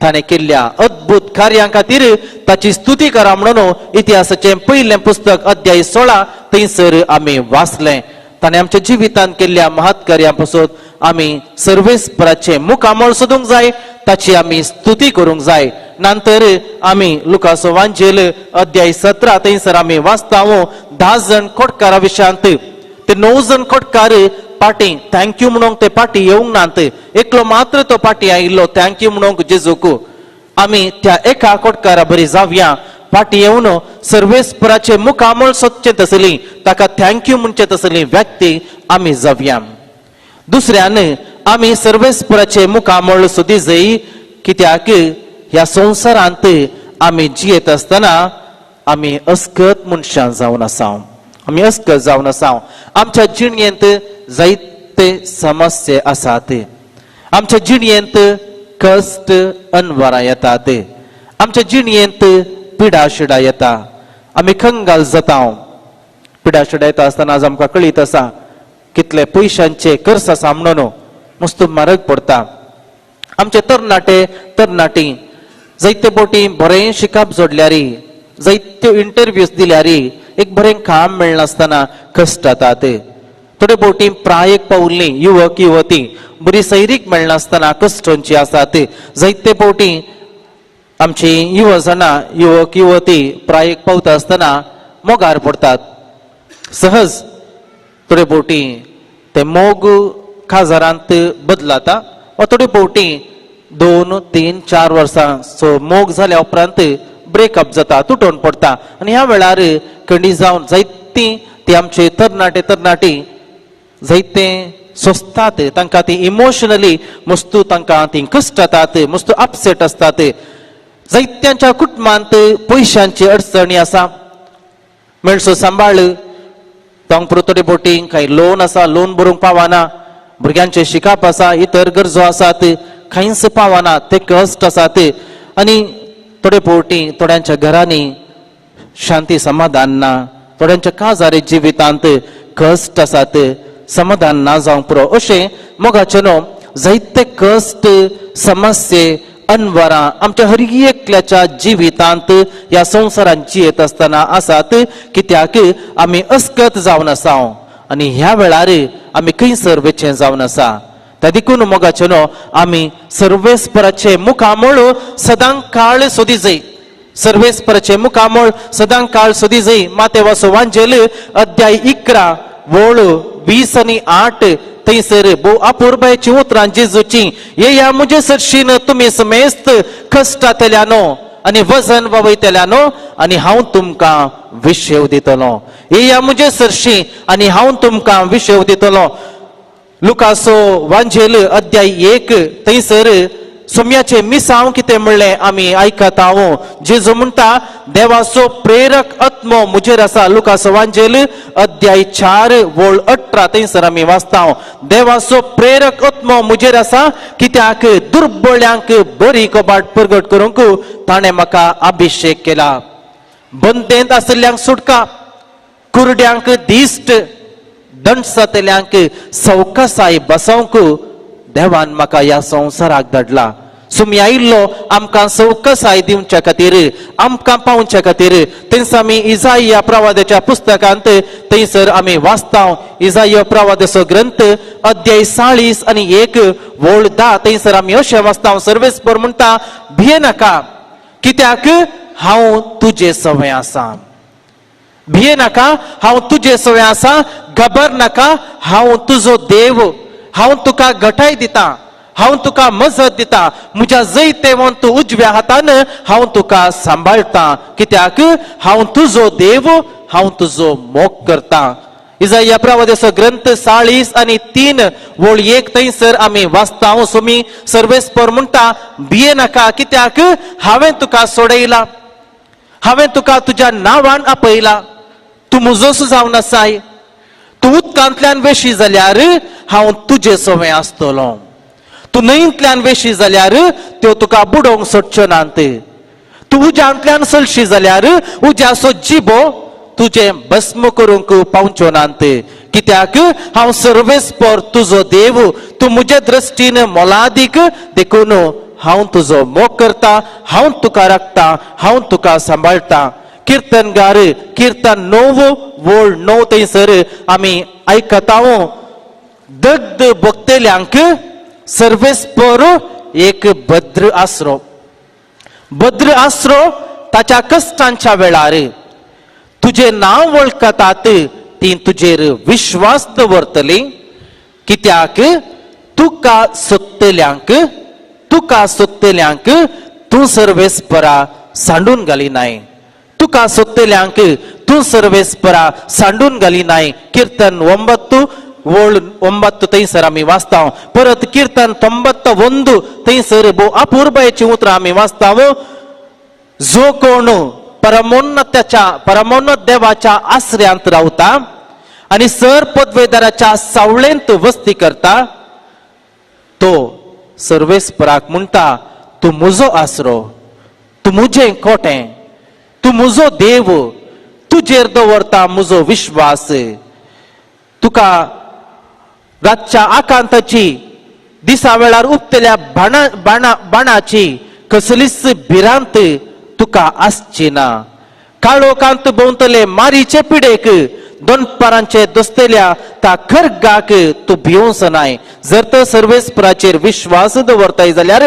ताणें केल्ल्या अद्भुत कार्यां खातीर ताची स्तुती करा म्हणून इतिहासाचें पयलें पुस्तक अध्याय 16 थंयसर आमी वाचलें ताणें आमच्या जिवितांत केल्ल्या महत् कार्यां पासून आमी सर्वेस्पराचे मुखामळ सोदूंक जाय ताची आमी स्तुती करूंक जाय नंतर आमी लुकासो वांजेल अध्याय 17 थंयसर आमी वाचता 10 जण खोटकारा विशयांत ते 9 जण खोटकार पाटी थँक्यू म्हणून ते पाटी येवंक नात एकलो मात्र तो पाटी आयिल्लो थँक्यू म्हणून जेजूक आमी त्या एका खोटकारा बरी जावया पाटी येवन सर्वेस्पराचे मुखामळ सोदचें तसली ताका थँक्यू म्हणचे तसली व्यक्ती आमी जावया दुसऱ्यान आमी सर्वेस्पराचे मुखामळ सोदी जाय कित्याक ह्या संवसारांत आमी जियेत आसतना आमी अस्कत मनशां जावन आसा आमी अस्कत जावन आसा आमच्या जिणेंत जायते समस्या आसात आमच्या जिणेंत कश्ट अनवरां येतात आमच्या जिणेंत पिडाशिडा येता आमी खंगाल जाता पिडाशिडा येता आसतना आज आमकां कळीत आसा कितले पयशांचे कर्ज आसा म्हणून मस्त म्हारग पडटा आमचे तरणाटी जायते बोटी बरें शिकप जोडल्यारी जायत्यो इंटरव्यूज दिल्यारी एक बरें काम मेळनासतना कश्ट जातात थोडे बोटी प्रायेक पावल्ली युवक युवती बरी सैरीक मेळनासतना कश्टांची आसात जायते बोटी आमची युवक युवती प्रायेक पावता आसतना मोगार पडतात सहज थोडे बोटी ते मोग खाजारांत बदलाता वा थोडे बोटी 2, 3, 4 वर्सां मोग जाल्या उपरांत ब्रेकअप जाता तुटून पडटा आनी ह्या वेळार खंडी जावन जायती ती आमचे तरणाटी जायते सोंसतात तांकां ती इमोशनली मस्तू तांकां ती कश्ट जातात मस्तू अपसेट आसतात जायत्यांच्या कुटुंबांत पयशांची अडचणी आसा मेळसो सांबाळ तांक थोडे बोटींक कांय लोन आसा लोन भरूंक पावना भुरग्यांचे शिकप आसा इतर गरजो आसात कांयच पावना ते कश्ट आसात आनी थोडे बोटी थोड्यांच्या घरांनी शांती समाधान ना थोड्यांच्या काजारी जिवितांत कश्ट आसात समाधान ना जावंक पुरो अशें मोगाचे न्हू जायते कश्ट समस्ये अनवरां आमच्या हर एकल्याच्या जिवितांत ह्या संवसारांत जियेत आसतना आसात कित्याक आमी अस्कत जावन आसा आनी ह्या वेळार आमी खंयसर वेचें जावन आसा त्या देखून मोगाचे न्हू आमी सर्वेस्पराचे मुखामळ सदांच काळ सोदी जाय सर्वेस्पराचे मुखामळ सदांच काळ सोदी जाय माते वासोवांजेल अध्याय 11 वोळ 20 आनी 8 थंयसर भोव अपुर्बायची उतरां जेजूची येया मुजे सरशीन तुमी समेस्त कश्टांतल्यानो आनी वजन ववयतल्यानो आनी हांव तुमकां विशेव दितलो येया मुजे सरशी आनी हांव तुमकां विशेव दितलो लुकासो वांजेल अध्याय 1 थंयसर सोम्याचे मिसांव कितें म्हणलें आमी आयकत आहो जेजू म्हणटा देवाचो प्रेरक आत्मो मुजेर आसा लुकासो वांजेल अध्याय 4 वोळ 18 थंयसर आमी वाचता देवाचो प्रेरक आत्मो मुजेर आसा कित्याक दुर्बळ्यांक बरी कबाट प्रगट करूंक ताणें म्हाका अभिषेक केला बंदेंत आसल्ल्यांक सुटका कुरड्यांक दिश्ट दंडसातल्यांक सवकासाय बसवंक देवान म्हाका ह्या संवसाराक धाडला सुमी आयिल्लो आमकां सवकासाय दिवच्या खातीर आमकां पावच्या खातीर थंयसर आमी इजाया प्रवादाच्या पुस्तकांत थंयसर आमी वाचता इजाया प्रवादाचो ग्रंथ अध्याय 40 आनी 1 वोळ 10 थंयसर आमी अशें वाचता सर्वेस्पर म्हणटा भियेनाका कित्याक हांव तुजे सवय आसा भियेनाका हांव तुजे सवय आसा घबरनाका हांव तुजो देव हांव तुका घटाय दिता हांव तुका मजत दिता म्हज्या जैतेवन तूं उजव्या हातान हांव तुका सांबाळटा कित्याक हांव तुजो देव हांव तुजो मोग करता इजाया प्रवादाचो ग्रंथ 40 आनी 3 वोळ 1 थंयसर आमी वाचता सुमी सर्वेस्पर म्हणटा भियेनाका कित्याक हांवें तुका सोडयला हांवें तुका तुज्या नांवान आपयला तूं म्हजोच जावन आसाय तूं उदकांतल्यान वेशी जाल्यार हांव तुजे सवय आसतलो तूं न्हंयतल्यान वेशी जाल्यार त्यो तुका बुडोवंक सोडच्यो नात तूं उज्यांतल्यान सलशी जाल्यार उज्याचो जिबो तुजें भस्म करूंक पावच्यो नात कित्याक हांव सर्वेस्पर तुजो देव तूं म्हजे दृश्टीन मोलादीक देखून हांव तुजो मोग करता हांव तुका राखता हांव तुका सांबाळटा कीर्तनगार कीर्तन 9 वोळ 9 थंयसर आमी आयकता दग्ध भोगतेल्यांक सर्वेस्पर एक भद्र आसरो ताच्या कश्टांच्या वेळार तुजे नांव वळखतात ती तुजेर विश्वास दवरतली कित्याक तुका सोदतल्यांक तूं सर्वेस्परा सांडून घालिनाय तुका सोदतल्यांक तूं सर्वेस्परा सांडून घालिनाय कीर्तन 9 वोळ 9 थंयसर आमी वाचता परत कीर्तन 91 थंयसर भोव अपुर्बायची उतरां आमी वाचता जो कोण परमोन्नत देवाच्या आश्रयांत रावता आनी सर पदवेदाराच्या सावळेंत वस्ती करता तो सर्वेस्पराक म्हणटा तूं म्हजो आसरो तूं म्हजें कोटें तूं म्हजो देव तुजेर दवरता म्हजो विश्वास तुका रातच्या आकांताची दिसा वेळार उपतल्या बाणाची कसलीच भिरांत तुका आसची ना काळोखांत भोंवतले मारीचे पिडेक दोनपारांचे दोस्तेल्या ता खरगाक तूं भिवूंच नाय जर तर सर्वेस्पराचेर विश्वास दवरताय जाल्यार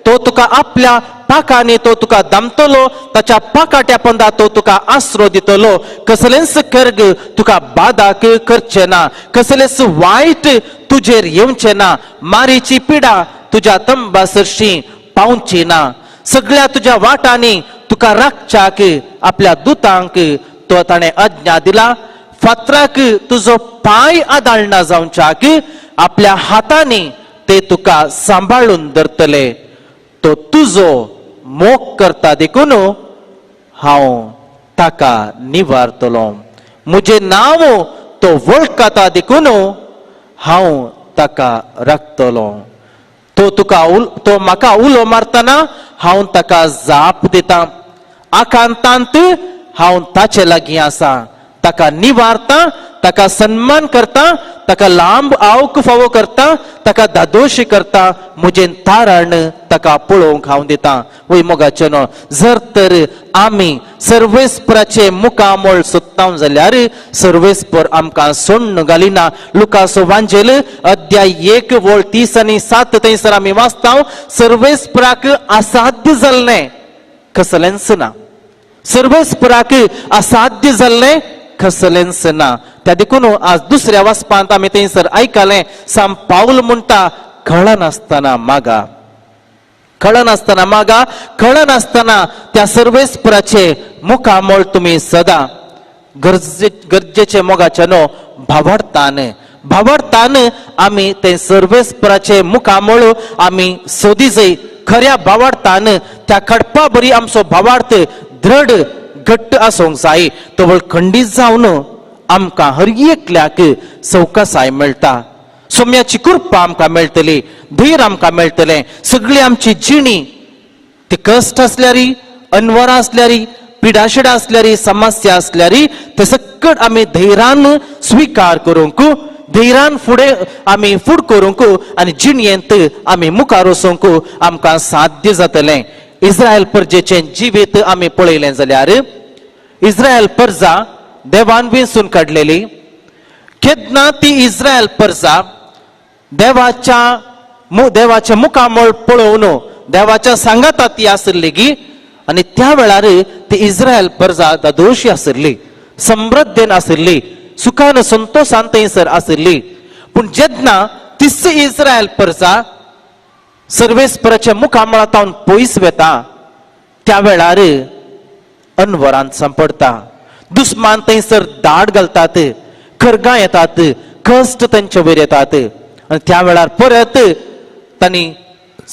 तो तुका आपल्या पाकांनी तो तुका दामतलो ताच्या पाकाट्या पंदा तो तुका आसरो दितलो कसलेंच कर्ग तुका बादाक करचे ना कसलेंच वायट तुजेर येवचे ना मारीची पिडा तुज्या तंबा सरशी पावची ना सगळ्या तुज्या वाटांनी तुका राखच्याक आपल्या दुतांक तो ताणें आज्ञा दिला फातराक तुजो पांय आदाळना जावच्याक आपल्या हातांनी ते तुका सांबाळून धरतले तो तुजो मोग करता देखून हांव ताका निवारतलो म्हजें नांव तो वळखता देखून हांव ताका राखतलो तो म्हाका उलो मारतना हांव ताका जाप दितां आकांतांत हांव ताचे लागीं आसा ताका निवारता, ताका सन्मान करता, ताका लांब आवक फावो करता, ताका दादोशी करता, मुजेन तारण ताका पळोवंक हांव दिता. वय मोगाचेनो, जर तर आमी सर्वेस्पराचे मुखामोळ सोदता जाल्यार सर्वेस्पर आमकां सोडून घालिना. लुकास वांजेल अध्याय 1 वळ 30 आनी 7 थंयसर आमी वाचता, सर्वेस्पराक असाध्य जाल्लें कसलेंच ना. सर्वेस्पराक असाध्य जाल्लें कसलेंच ना. त्या देखून आज दुसऱ्या वाचपांत आमी थंयसर आयकलें, सांत पाऊल म्हणटा, कळनासतना मागा, कळनासतना मागा, कळनासतना त्या सर्वेस्पराचे मुखामोळ तुमी सदां गरजेचे मोगाच्यानो भावार्थान आमी ते सर्वेस्पराचे मुखामोळ आमी सोदी जाय. खऱ्या भावार्थान त्या खडपा बरी आमचो भावार्थ दृढ घट्ट आसूंक जाय. तवळ खंडीत जावन आमकां हर एकल्याक सवकासाय मेळटा. सोम्याची कृपा आमकां मेळटली, धीर आमकां मेळटलें. सगळी आमची जिणी ती कश्ट आसल्यारी, अनवरां आसल्यारी, पिडाशिडां आसल्यारी, समस्या आसल्यारी, ते सकट आमी धैर्यान स्विकार करूंक, धैर्यान फुडें आमी फुड करूंक आनी जिणयेंत आमी मुखार वचूंक आमकां साध्य जातलें. इस्रायल परजेचें जिवीत आमी पळयलें जाल्यार इस्रायल परजा देवान वेंचून काडलेली. केन्ना ती इस्रायल परजा देवाच्या मुखामोळ पळोवन देवाच्या सांगातात ती आसली गी, आनी त्या वेळार ती इस्रायल परजा दादोशी आसली, समृद्धेन आसली, सुखान संतोषान थंयसर आसली. पूण जेन्ना तिस इस्रायल परजा सर्वेस्पराच्या मुखामळांतावन पयस वेता, त्या वेळार अनवरांत सांपडता. दुस्मान थंयसर दाड घालतात, खरगां येतात, कश्ट तांचे वयर येतात. आनी त्या वेळार परत तांणी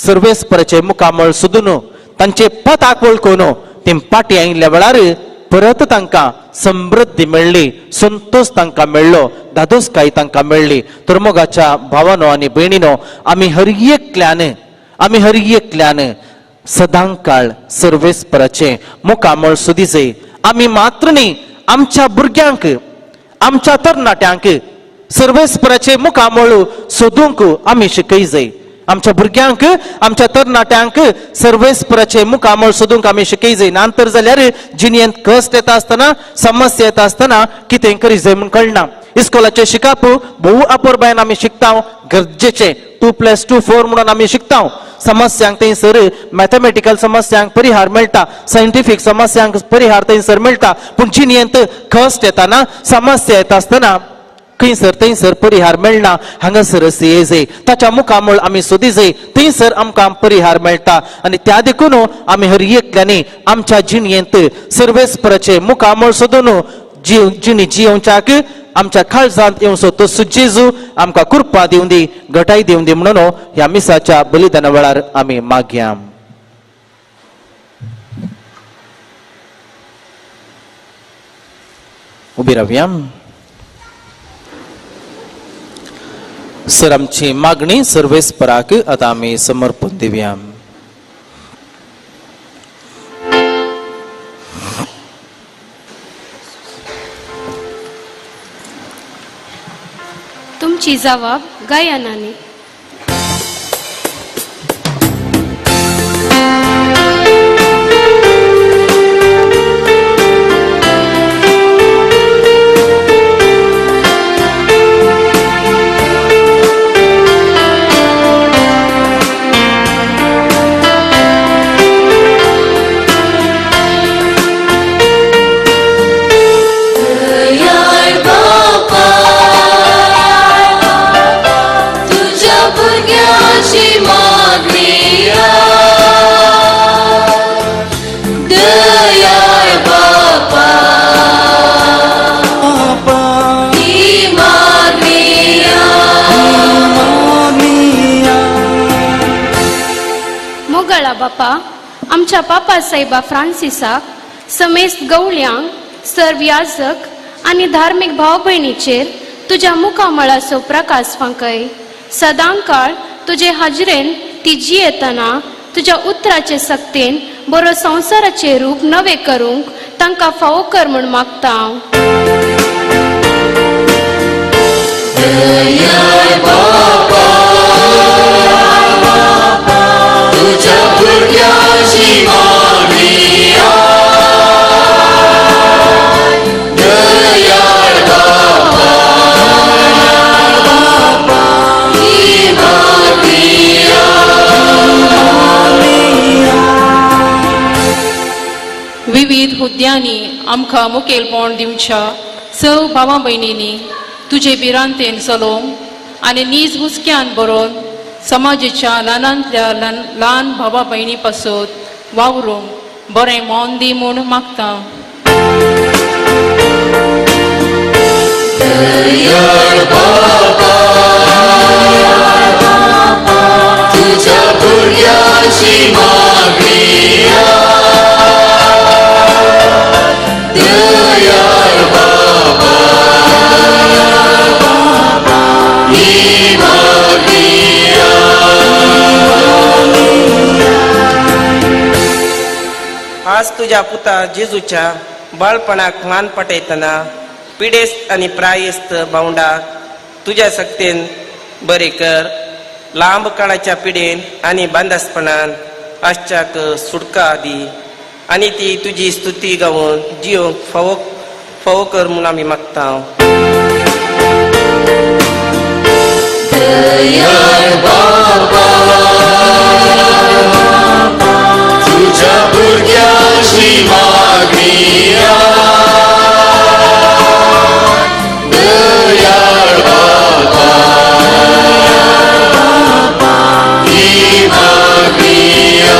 सर्वेस्पराचे मुखामोळ सोदून तांचे पथाक वळखून ती पाटी आयिल्ल्या वेळार परत तांकां समृद्धी मेळ्ळी, संतोष तांकां मेळ्ळो, दादोसकाय तांकां मेळ्ळी. तर मोगाच्या भावानो आनी भयणीनो, आमी हर एकल्यान सदां काळ सर्वेस्पराचे मुखामोळ सोदी जाय. आमी मात्र न्ही, आमच्या भुरग्यांक, आमच्या तरणाट्यांक सर्वेस्पराचे मुखामोळ सोदूंक आमी शिकय जाय. आमच्या भुरग्यांक, आमच्या तरणाट्यांक सर्वेस्पराचे मुखामोळ सोदूंक आमी शिकय जाय. नांतर जाल्यार जिणयेंत कश्ट येता आसतना, समस्या येता आसतना कितें करी जाय म्हूण कळना. इस्कोलाचे शिकाप भोव आपोरबायन आमी शिकता, गरजेचे 2+2 4 म्हणून आमी शिकता. समस्यांक थंयसर मॅथमॅटिकल समस्यांक परिहार मेळटा, सायंटिफीक समस्यांक परिहार थंयसर मेळटा. पूण जिणयेंत कश्ट येताना, समस्या येता आसतना थंयसर परिहार मेळना. हांगासर ये जाय, ताच्या मुखामोळ आमी सोदी जाय, थंयसर आमकां परिहार मेळटा. आनी त्या देखून आमी हर एकल्यांनी आमच्या जिणयेंत सर्वेस्पराचे मुखामोळ सोदून जिणी जियोवच्याक आमच्या काळजांत येवचो तो जेजू आमकां कृपा दिवं दी, घटाय दिवं दी म्हणून ह्या मिसाच्या बलिदाना वेळार आमी मागया. उबी रावया. सर आमची मागणी सर्वेस्पराक आतां आमी समर्पण दिवया. तुमची जबाब गायनाने. बापा, आमच्या पापा साहेबा फ्रांसिसाक, समेस्त गवळ्यांक, सर्व याजक आनी धार्मिक भाव भयणीचेर तुज्या मुखामळाचो प्रकाश फांकय. सदां काळ तुजे हाजरेन ती जियेतना तुज्या उतराचे सक्तेन बरो संवसाराचे रूप नवे करूंक तांकां फावो कर म्हूण मागता. विविध हुद्यांनी आमकां मुखेलपण दिवच्या सव भावां भयणींनी तुजे बिरांतेन चलोवंक आनी नीज हुस्क्यान बरोवन समाजाच्या ल्हानांतल्या ल्हान भावा भयणी पासत वावरूंक बरें मोन दी म्हूण मागता. तुझ्या भुरग्याची मागणिया दयाळ बाबा ही मागणिया. आज तुझ्या पुता जेजूच्या बाळपणाक मान पटयतना पिडेस्त आणि प्रायस्त भावंडाक तुझ्या सक्तीन बरे कर. लांब काळाच्या पिडेन आणि बांदासपणान आश्चाक सुटका दी आणि ती तुझी स्तुती गावून जिवंक फावो कर म्हूण आमी मागता. दयाळ बाबा तुझ्या भुरग्याची मागणिया दयाळ बाबा ही मागणिया.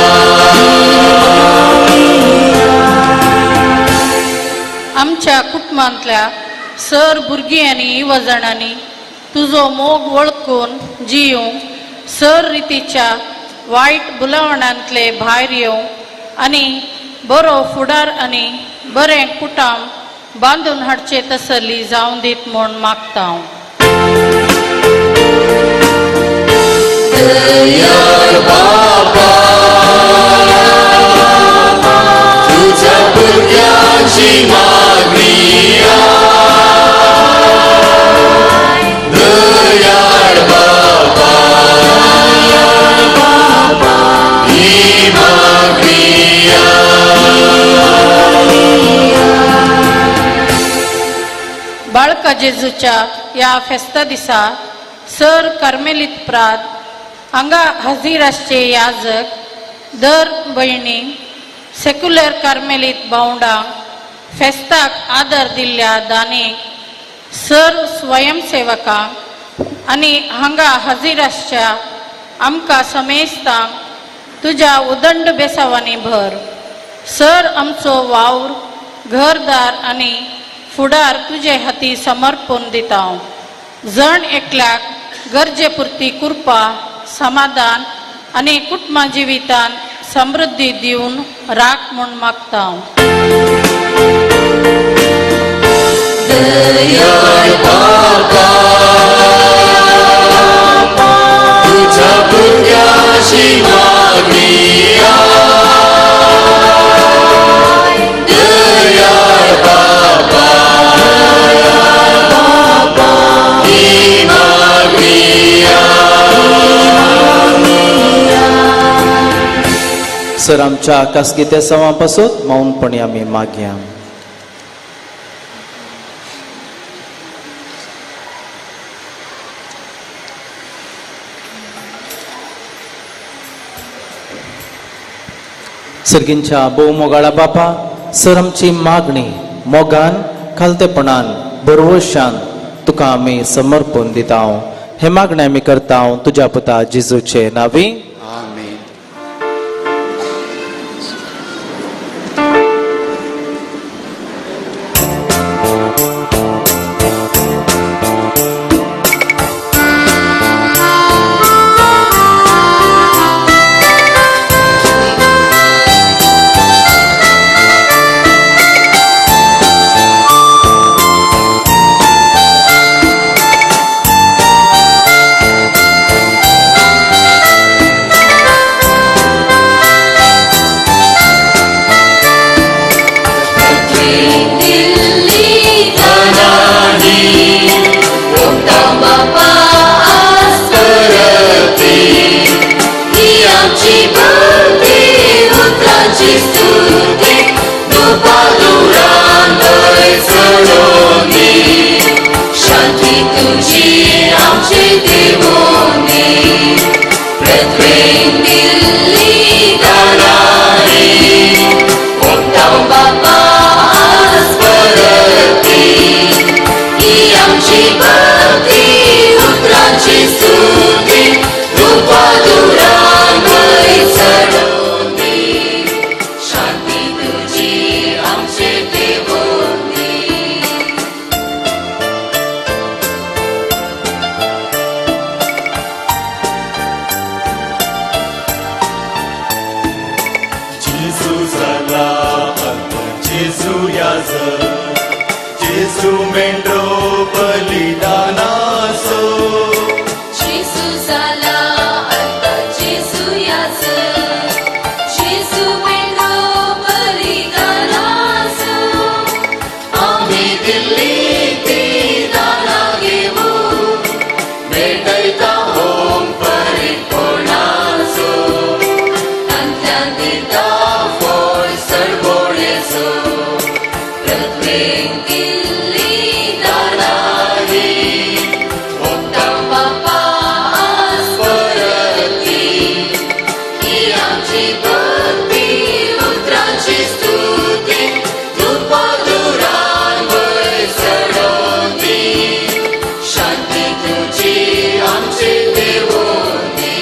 आमच्या कुटुंबांतल्या सर भुरगीं आनी युवजणांनी तुजो मोग वळखून जियोंक सर रितीच्या वायट बुलावणांतले भायर येवंक आनी बरो फुडार आनी बरें कुटुंब बांदून हाडचे तसल्ली जावं दीत म्हूण मागता. दयाळ बाबा तुझ्या भुरग्याची मागणिया दयाळ बाबा ही मागणिया. बाळका जेजूच्या या फेस्ता दिसा सर कार्मेलीत प्रात हांगा हजीर आसचे याजक दर भयणी सेक्युलर कार्मेलीत भावंडांक फेस्ताक आदर दिल्ल्या दानीक सर स्वयंसेवकांक आनी हांगा हजीर आसच्या आमकां समेस्तांक तुज्या उदंड बेसावांनी भर. सर आमचो वावर घरदार आनी फुडार तुजे हाती समर्पण दिता. जण एकल्याक गरजे पुरती कृपा समाधान आनी कुटुंबा जिवितान समृद्धी दिवन राख म्हूण मागता. दयाळ बाबा तुझ्या भुरग्याची मागणिया दयाळ बाबा ही मागणिया. सर आमच्या कास्कित्या सवां पासत मौनपणी आमी मागया. सर्गींच्या भोवमोगाळा बापा सर आमची मागणी मोगान खालतेपणान बरवशान तुका आमी समर्पण दिता. हे मागणे आमी करता तुज्या पुता जेजूचे नावी. आमेन. Baba जेजू मेंढरो बलिदानासो जेजू जाला आता जेजू याच जेजू मेंढरो बलिदानाचो आम्ही दिल्ली ती दाना घेऊ भेटयता होम परिपूर्णाचो अंत्यान दिता फळ सरभोळेचो प्रत्येक दिल्ली दाना ही भोगता बापा आज परती ही आमची भक्ती उतरांची स्तुती धुपाधुरांवर चढवती शांती तुझी आमची देवोनी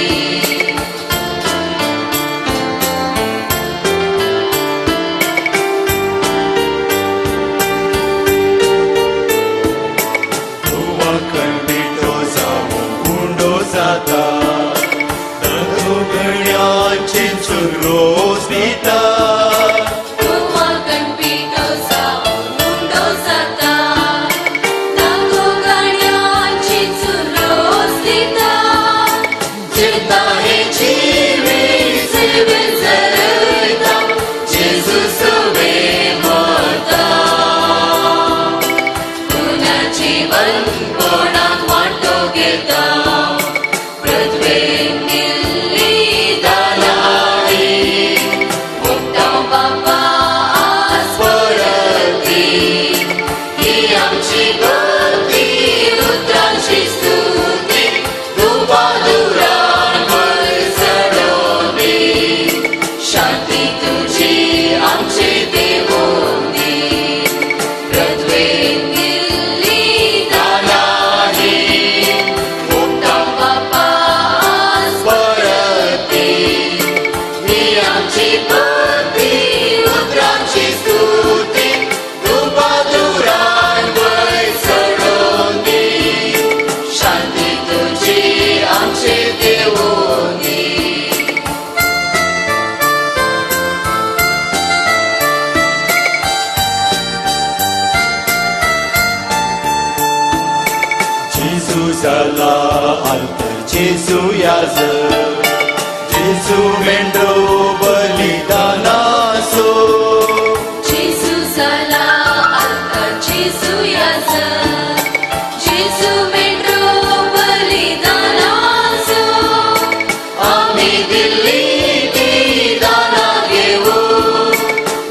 धुवा खंडितो जाऊन गुंडो जाता गण्यांची रोज दिता तुवा कणपिटो जाऊन मुंडो जाता तागो गाण्याची चुरोस दिता जिता हे जीवे सेवे जरता जेजू सोवे मोता पुन्हा जीवन कोणाक वाटो घेता प्रत्येक दिल्ली दानाई भोगता बापा आज परती ही आमची भक्ती उतरांची स्तुती धुपाधुरांवर चढवली शांती तुझी आमची देवोनी प्रत्येक दिल्ली दानाई भोगता बापा आज परती ही आमची भक्ती उतरांची स्तुती धुपाधुरांवर चढवली शांती तुझी आमची देवोनी जेजू जाला आंतर जेजू याज जेजू मेंढरो बलिदानासो जेजू जाला आता जेजू याच जेजू मेंढरो बलिदानाचो आम्ही दिल्ली ती दाना घेऊ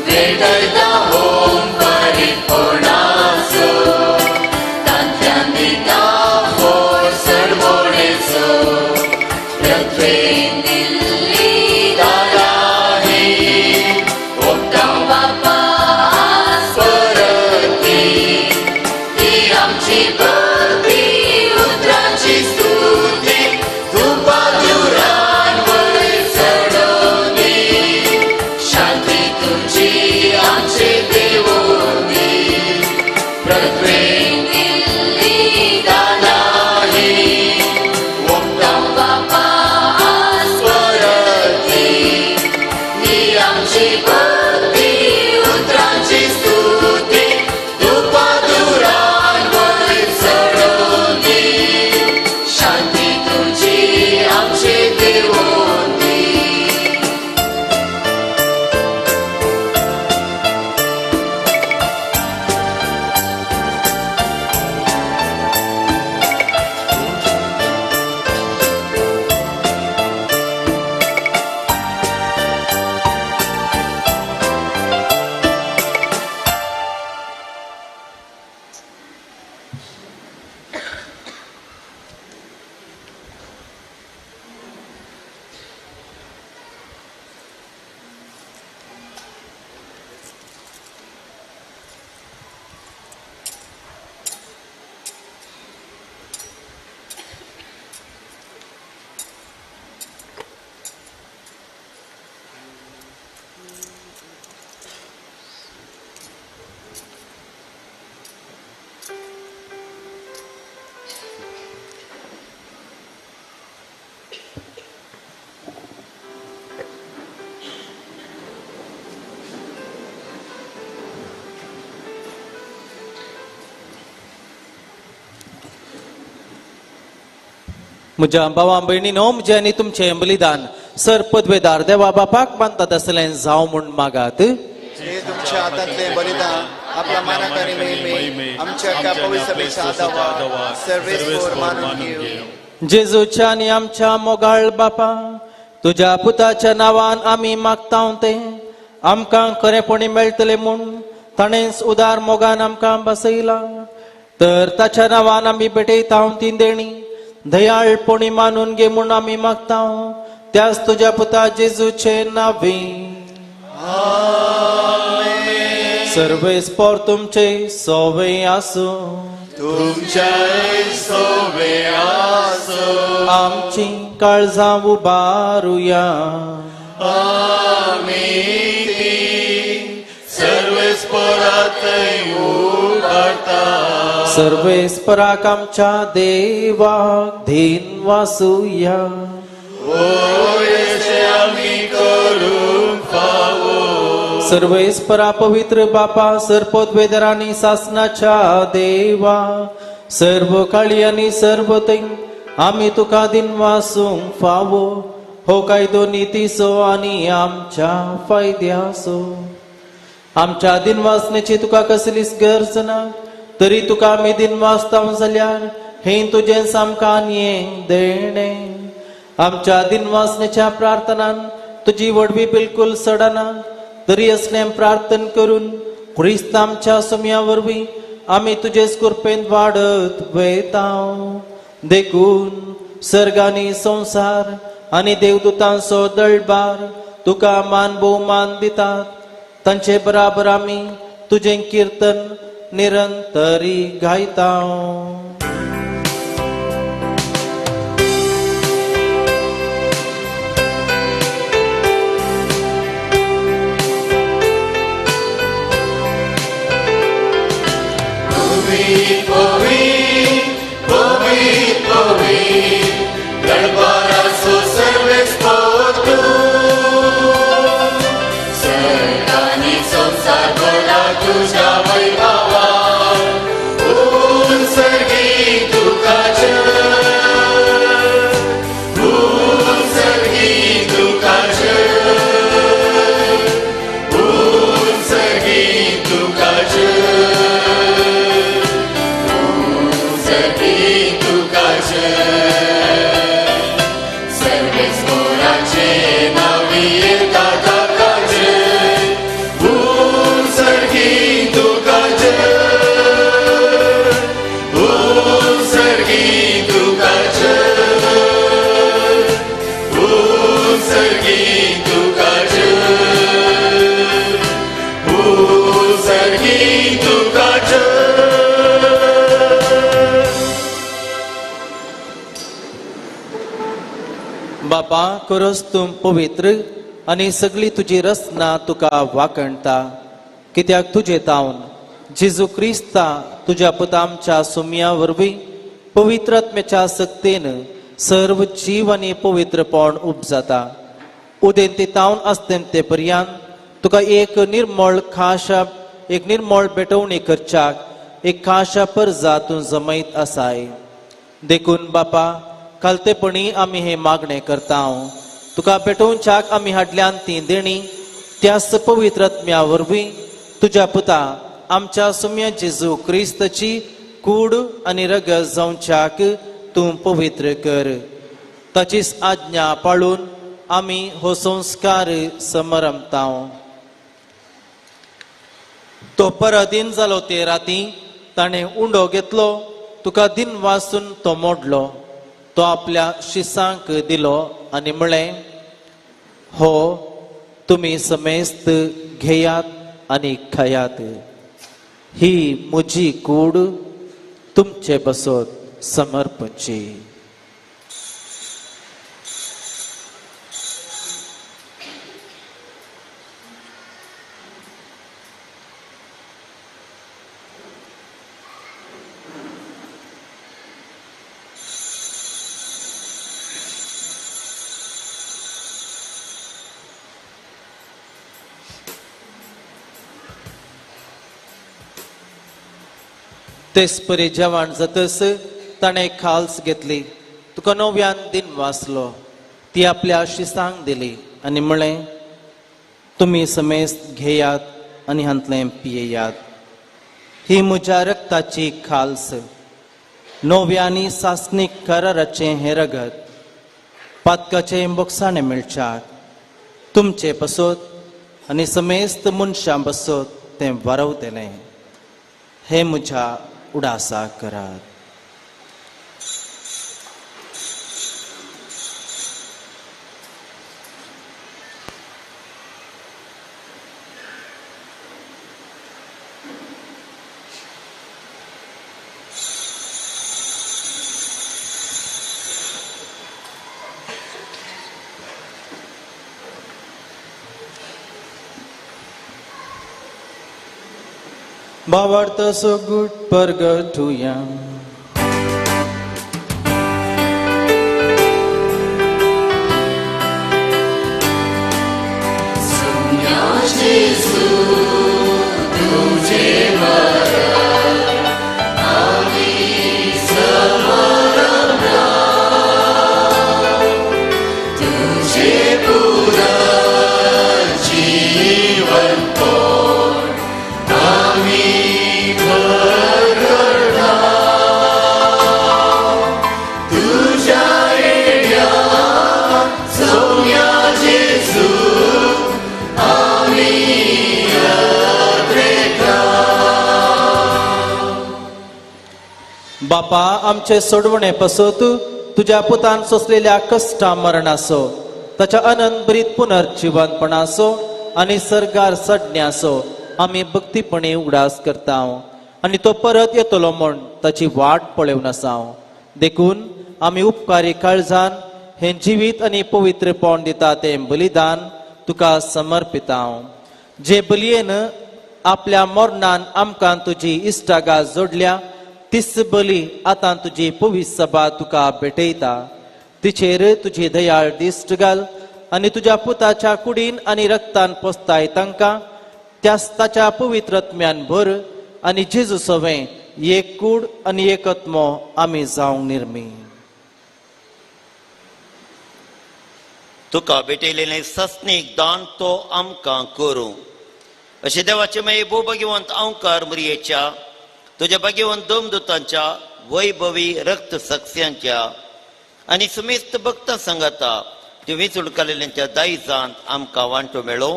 भेटयता होम परिपूर्णाचो तांत्यान दिता फळ सरभोळेचो प्रत्येक दिल्ली दाना म्हज्या भावां भयणीनो, म्हजें आनी तुमचें बलिदान सर पदवेदार देवा बापाक मानतात असलें जावं म्हूण मागात. हे तुमच्या हातांतले बलिदान आपल्या मानाकारी मेळमे आमच्या एका पवित्र सभेच्या आदावा सर्वेस्वर मानून घेऊ. जेजूच्या आनी आमच्या मोगाळ बापा, तुज्या पुताच्या नांवान आमी मागतां ते आमकां खरेपणी मेळटले म्हूण ताणेंच उदार मोगान आमकां बसयला. तर ताच्या नांवान आमी भेटयता ती देणी दयाळपणी मानून घे म्हूण आमी मागता. त्याच तुज्या पुता जेजूचे नांवी. सर्वेस्पर तुमचे सोवे आसूं. तुमच्या सोवे आसूं. आमची काळजां उबारुया. आमी सर्वेस्परात उबारता. सर्वेस्पराक आमच्या देवाक धीन वासुया. ओयेचे आमी करूंक फावो. सर्वेस्परा पवित्र बापा, सरपदवेदरांनी सासनाच्या देवा, सर्व काळी आनी सर्व तै आमी तुका दिन वासूंक फावो. हो कायदो नितीचो आनी आमच्या फायद्याचो. आमच्या दिन वासनेची तुका कसलीच गरज ना, तरी तुका आमी दिन वाचता जाल्यार हे तुजें सामकां देणे. आमच्या दिन वासनेच्या प्रार्थनान तुजी वडवी बिलकुल सडना, तरी असलें प्रार्थन करून क्रिस्त आमच्या सुम्या वरवीं आमी तुजेच कृपेन वाडत वयता. देखून सर्गानी संसार आनी देवदूतांचो दळबार तुका मान भोवमान दितात. तांचे बराबर आमी तुजें कीर्तन निरंतरी गायता. बापा, खरोच तूं पवित्र आनी सगळी तुजी रचना तुका वाकणटा. कित्याक तुजे तावन जेजू क्रिस्ता तुज्या पुता आमच्या सुम्या वरवीं पवित्रात्म्याच्या सक्तेन सर्व जीव आनी पवित्रपण उपजाता. उदेन ते तावन आसतेन ते पर्यंत तुका एक निर्मळ बेटवणी करच्याक एक खाशा परजा तूं जमयत आसाय. देखून बापा, खालतेपणी आमी हे मागणे करता. तुका पेटोवच्याक आमी हाडल्यान ती देणी त्याच पवित्रात्म्या वरवीं तुज्या पुता आमच्या सुम्या जेजू क्रिस्ताची कूड आनी रगत जावच्याक तूं पवित्र कर. ताचीच आज्ञा पाळून आमी हो संस्कार समरमता. तो परदीन जालो ते राती ताणें उंडो घेतलो, तुका दिन वाचून तो मोडलो. तो आपल्या शिसांक दिलो आनी म्हळें, हो तुमी समेस्त घेयात आनी खायात. ही म्हजी कूड तुमचे बसत समर्पची. तेच परी जेवण जातस ताणें खाल्स घेतली. तुका इकोनोव्यान दिन वाचलो ती आपल्या शिसांक दिली आणि म्हळें तुम्ही समेस्त घेयात आणि हांतलें पियेयात. ही म्हज्या रक्ताची खालस नव्यानी सासनीक कराराचें हें रगत पातकाचें बोगसाणें मेळच्याक तुमचे पसोत आनी समेस्त मनशां बसोत तें वारवतलें. हें म्हज्या उडासाक करात. भावार्थ सोगुट परगटुया. बापा आमचे सोडवणे पसोत तुझ्या पुतान सोसलेल्या कष्टा मरणासो ताच्या अनंत बरीत पुनर्जीवनपणासो आनी सरगार सडण्यासो आमी भक्तीपणे उगडास करता आनी तो परत येतलो म्हण ताची वाट पळोवन आसा. देखून आमी उपकारी काळजान हे जिवीत आनी पवित्रपण दिता तें बलिदान तुका समर्पिता. जे बलयेन आपल्या मरणान आमकां तुजी इश्टागा जोडल्या तीच बली आतां तुजी पवित्र सभा तुका भेटयता. तिचेर तुजी दयाळ दिश्ट घाल आनी तुज्या पुताच्या कुडीन आनी रक्तान पोसताय तांकां त्याच ताच्या पवित्रत्म्यान भर आनी जेजू सवें एक कूड आनी एकत्मो आमी जावंक निर्मी. तुका भेटयलेलें सस्नीक दान तो आमकां करूं. अशें देवाचे माये भोव भाग्यवंत अवकार मरियेच्या तुझ्या भाग्यवंत दोमदूतांच्या वैभवी रक्त साक्षीयांच्या आनी समेस्त भक्तां सांगाता ते वेंचून काडलेल्यांच्या दायजांत आमकां वांटो मेळो.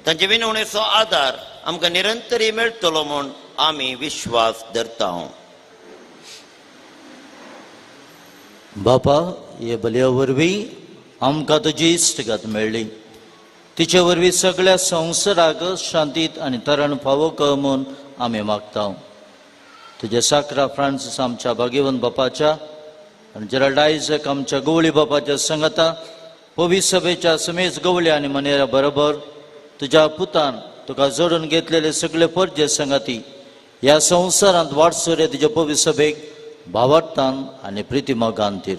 तांचे विनवणेचो आदार आमकां निरंतरी मेळटलो म्हूण आमी विश्वास धरता. बापा हे बलया वरवीं आमकां तुजी इश्टगत मेळ्ळी. तिचे वरवीं सगळ्या संवसाराक शांतीत आनी तरण फावो कर म्हूण आमी मागता. तुझ्या साकरा फ्रांसीस आमच्या भाग्यवंत बापाच्या आनी जेराल्ड आयझॅक आमच्या गवळी बापाच्या संगता पवित्र सभेच्या समेत गवळ्या आनी मनेरा बरोबर तुज्या पुतान तुका जोडून घेतलेले सगळे परजे संगती ह्या संवसारांत वाटसुरे तुज्या पवित्र सभेक भावार्थान आनी प्रितीमोगान तीर.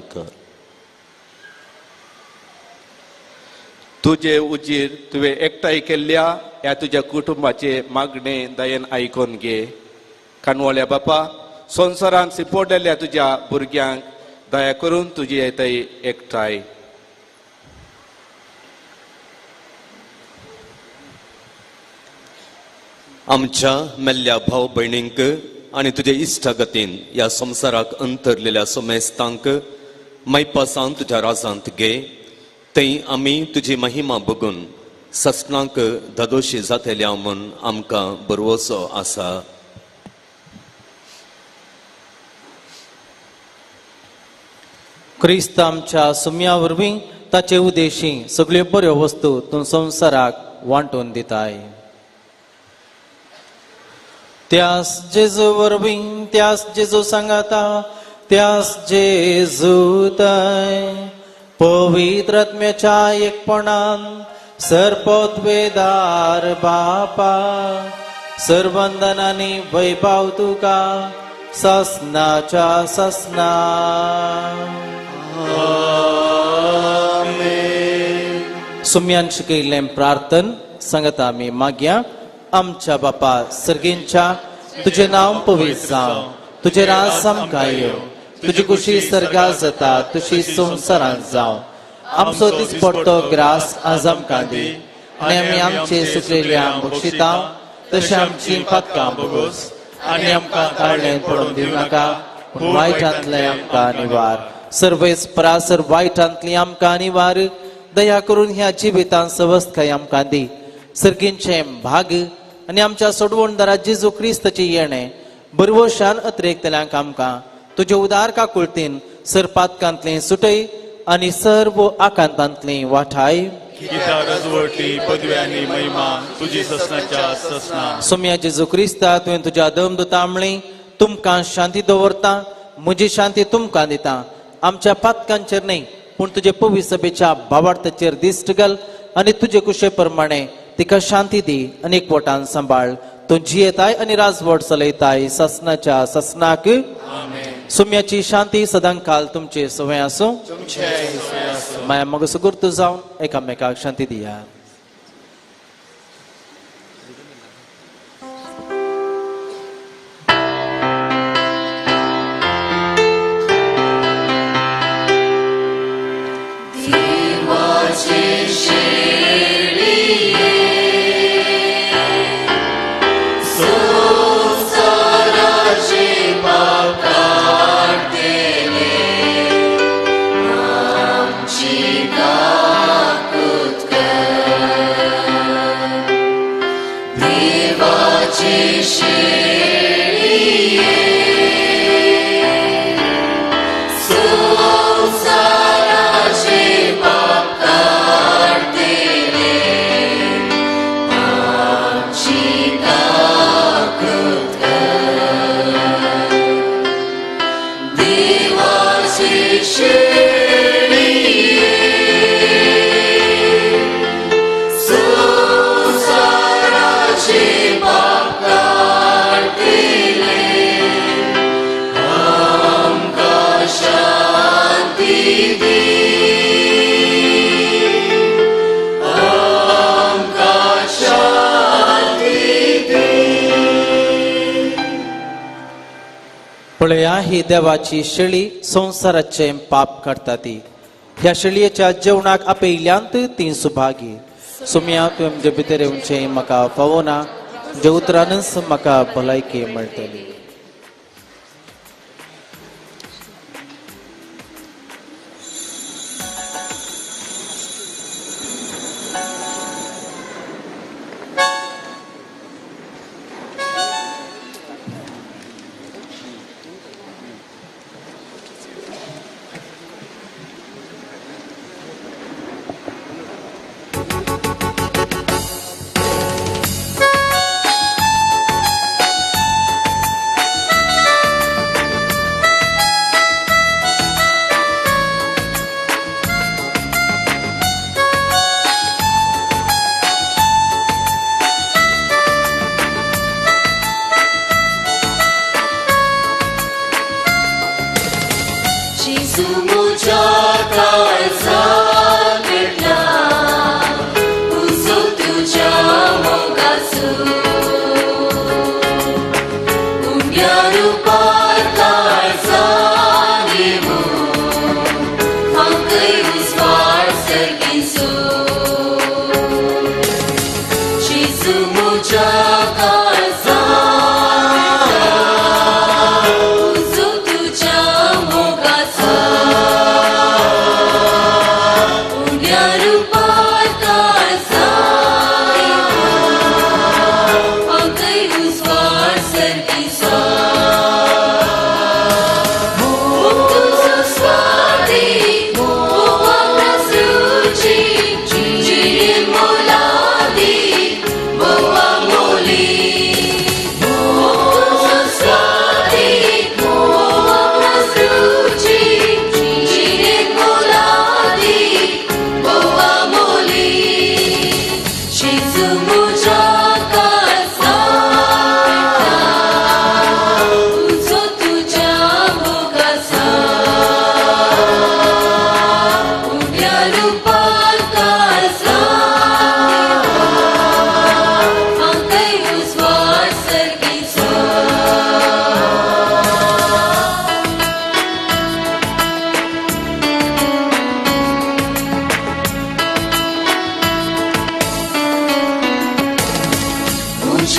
तुझे उजीर तुवें एकठांय केल्ल्या ह्या तुज्या कुटुंबाचे मागणे दयेन आयकून घे. कानवळ्या बापा संवसारांत सिपोडलेल्या तुज्या भुरग्यांक दया करून तुजी येताय एकठांय. आमच्या मेल्ल्या भाव भयणींक आनी तुज्या इश्टागतीन ह्या संवसाराक अंतरलेल्या समेस्तांक मैपासान तुज्या राजांत घे. थंय आमी तुजी महिमा बघून ससनांक धदोशी जातल्या म्हूण आमकां बरवसो आसा. क्रिस्त आमच्या सुम्या वरवीं ताचे उदेशी सगळ्यो बऱ्यो वस्तू तूं संवसाराक वांटून दिताय. त्यास जेजू वरवीं त्यास जेजू सांगाता त्यास जेजू तय पवित्र आत्म्याच्या एकपणान सरपोतवेदार बापा सर्वंदनांनी वैभव तुका ससनाच्या ससना. सुम्यान शिकयिल्लें प्रार्थन सांगता आमी मागया. आमच्या बापा सर्गींच्या तुझे नांव पवित्र जावं, तुझे राज आमकां येवं, तुझी कुशी सर्गास जाता तुझी संवसारांत जावं आमचो दिसपडटो ग्रास आज आमकां दी आनी आमी आमचे सुकलेल्या बक्षिता तशें आमची पातकां भोगोस आनी आमकां काळ्ळें पडून दिवं नाका पूण वायटांतले आमकां निवार सर्वेस परासर वायटांतली आमकां निवार दया करून ह्या जिवितांत सवस्थकाय आमकां दी सर्गींचे भाग आनी आमच्या सोडवणदारा जेजू क्रिस्ताचे येणे बरवशान अतिरेकतल्यांक आमकां तुजे उदार काकुळतीन सरपातकांतले सुटय आनी सर्व आकांतांतली वाठाय गीता रजवटी पदवी आनी महिमा तुजी ससनाच्या ससना सोम्या जेजू क्रिस्ता तुवें तुज्या दमदुतामणी तुमकां शांती दवरता म्हजी शांती तुमकां दिता आमच्या पातकांचेर न्ही पूण तुजे पवित्र सभेच्या भावार्थाचेर दिश्ट घाल आनी तुजे कुशे प्रमाणे तिका शांती दी आनी एकवटान सांबाळ तूं जियेताय आनी राजवट चलयताय ससनाच्या ससनाक सोम्याची शांती सदां काल तुमचे सवय आसूं माया मग सुगुर्त जावन एकामेकाक शांती दिया पळया ही देवाची शेळी संसाराचे पाप करता ती ह्या शेळयेच्या जेवणाक आपयल्यांत ती सुभागी सुम्या तुवें म्हजे भितर येवचें म्हाका फावना जे उतरानच म्हाका भलायकी मेळटली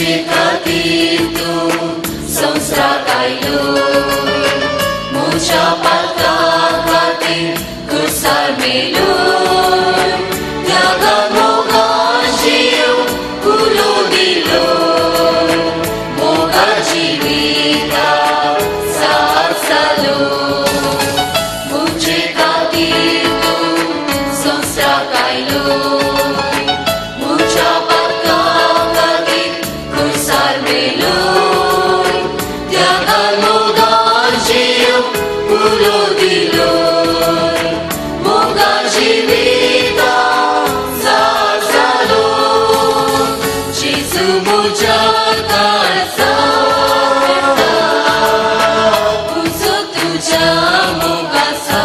मुझे खातीर तू संवसाराक आयलो मुझ्या पातका खातीर खुर्सार मेलो त्यागा मोगा जीव उलो दिलो मोगा जिविता साथ सालो मुझे खातीर तू संवसाराक आयलो मुझ्या पातका खातीर खुर्सार मेलो त्यागा मोगा जीव उलो दिलो मोगा जिविता साथ सालो जेजू मुझ्या काळजात उजो तुझ्या मोगाचा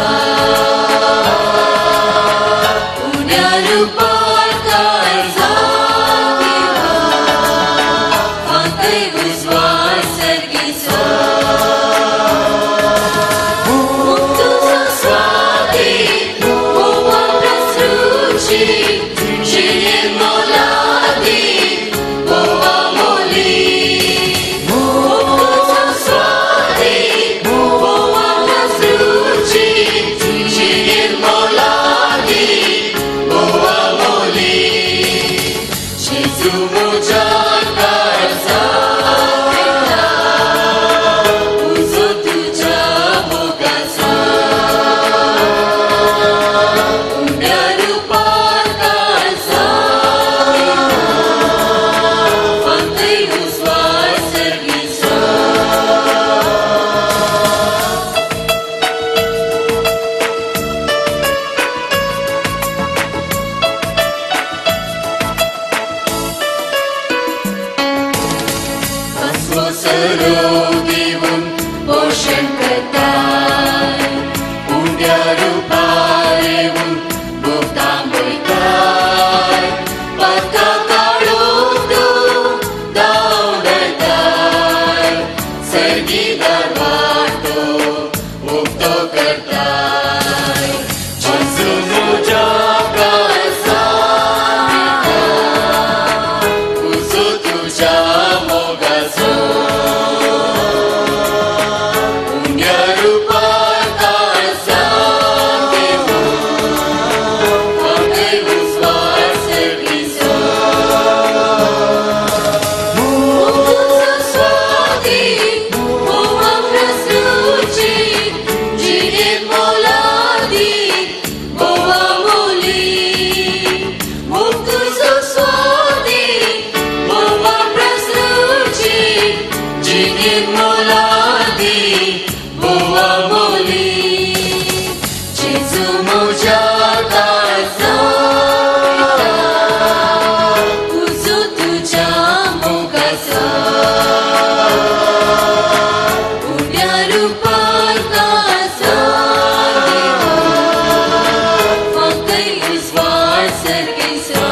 उण्या रूपार काळजात फांतय उजवाड सर्गीचो तुझो स्वादी बोवा प्रसृची जिणेर मोलादी बोवा मोली तुझो स्वादी बोवा प्रसृची जिणेर मोलादी बोवा मोली जेजू मुझ्या काळजात उजो तुझ्या मोगाचा उण्या रूपार काळजात फांतय उजवाड सर्गीचो कसलो सरो दिवन पोषण करताय उण्या रूपार येवन भोगतां वयताय पातका काडून तूं धांवडायताय सर्गीदार वाटो उक्तो करताय जेजू मुझ्या काळजात उजो तुझ्या मोगाचो उण्या रूपार काळजात फांतय उजवाड सर्गीचो तुझो स्वादी बोवा प्रसृची जिणेर मोलादी बोवा मोली तुझो स्वादी बोवा प्रसृची जिणेर मोलादी बोवा मोली जेजू मुझ्या काळजात उजो तुझ्या मोगाचा उण्या रूपार काळजात फांतय उजवाड सर्गीचो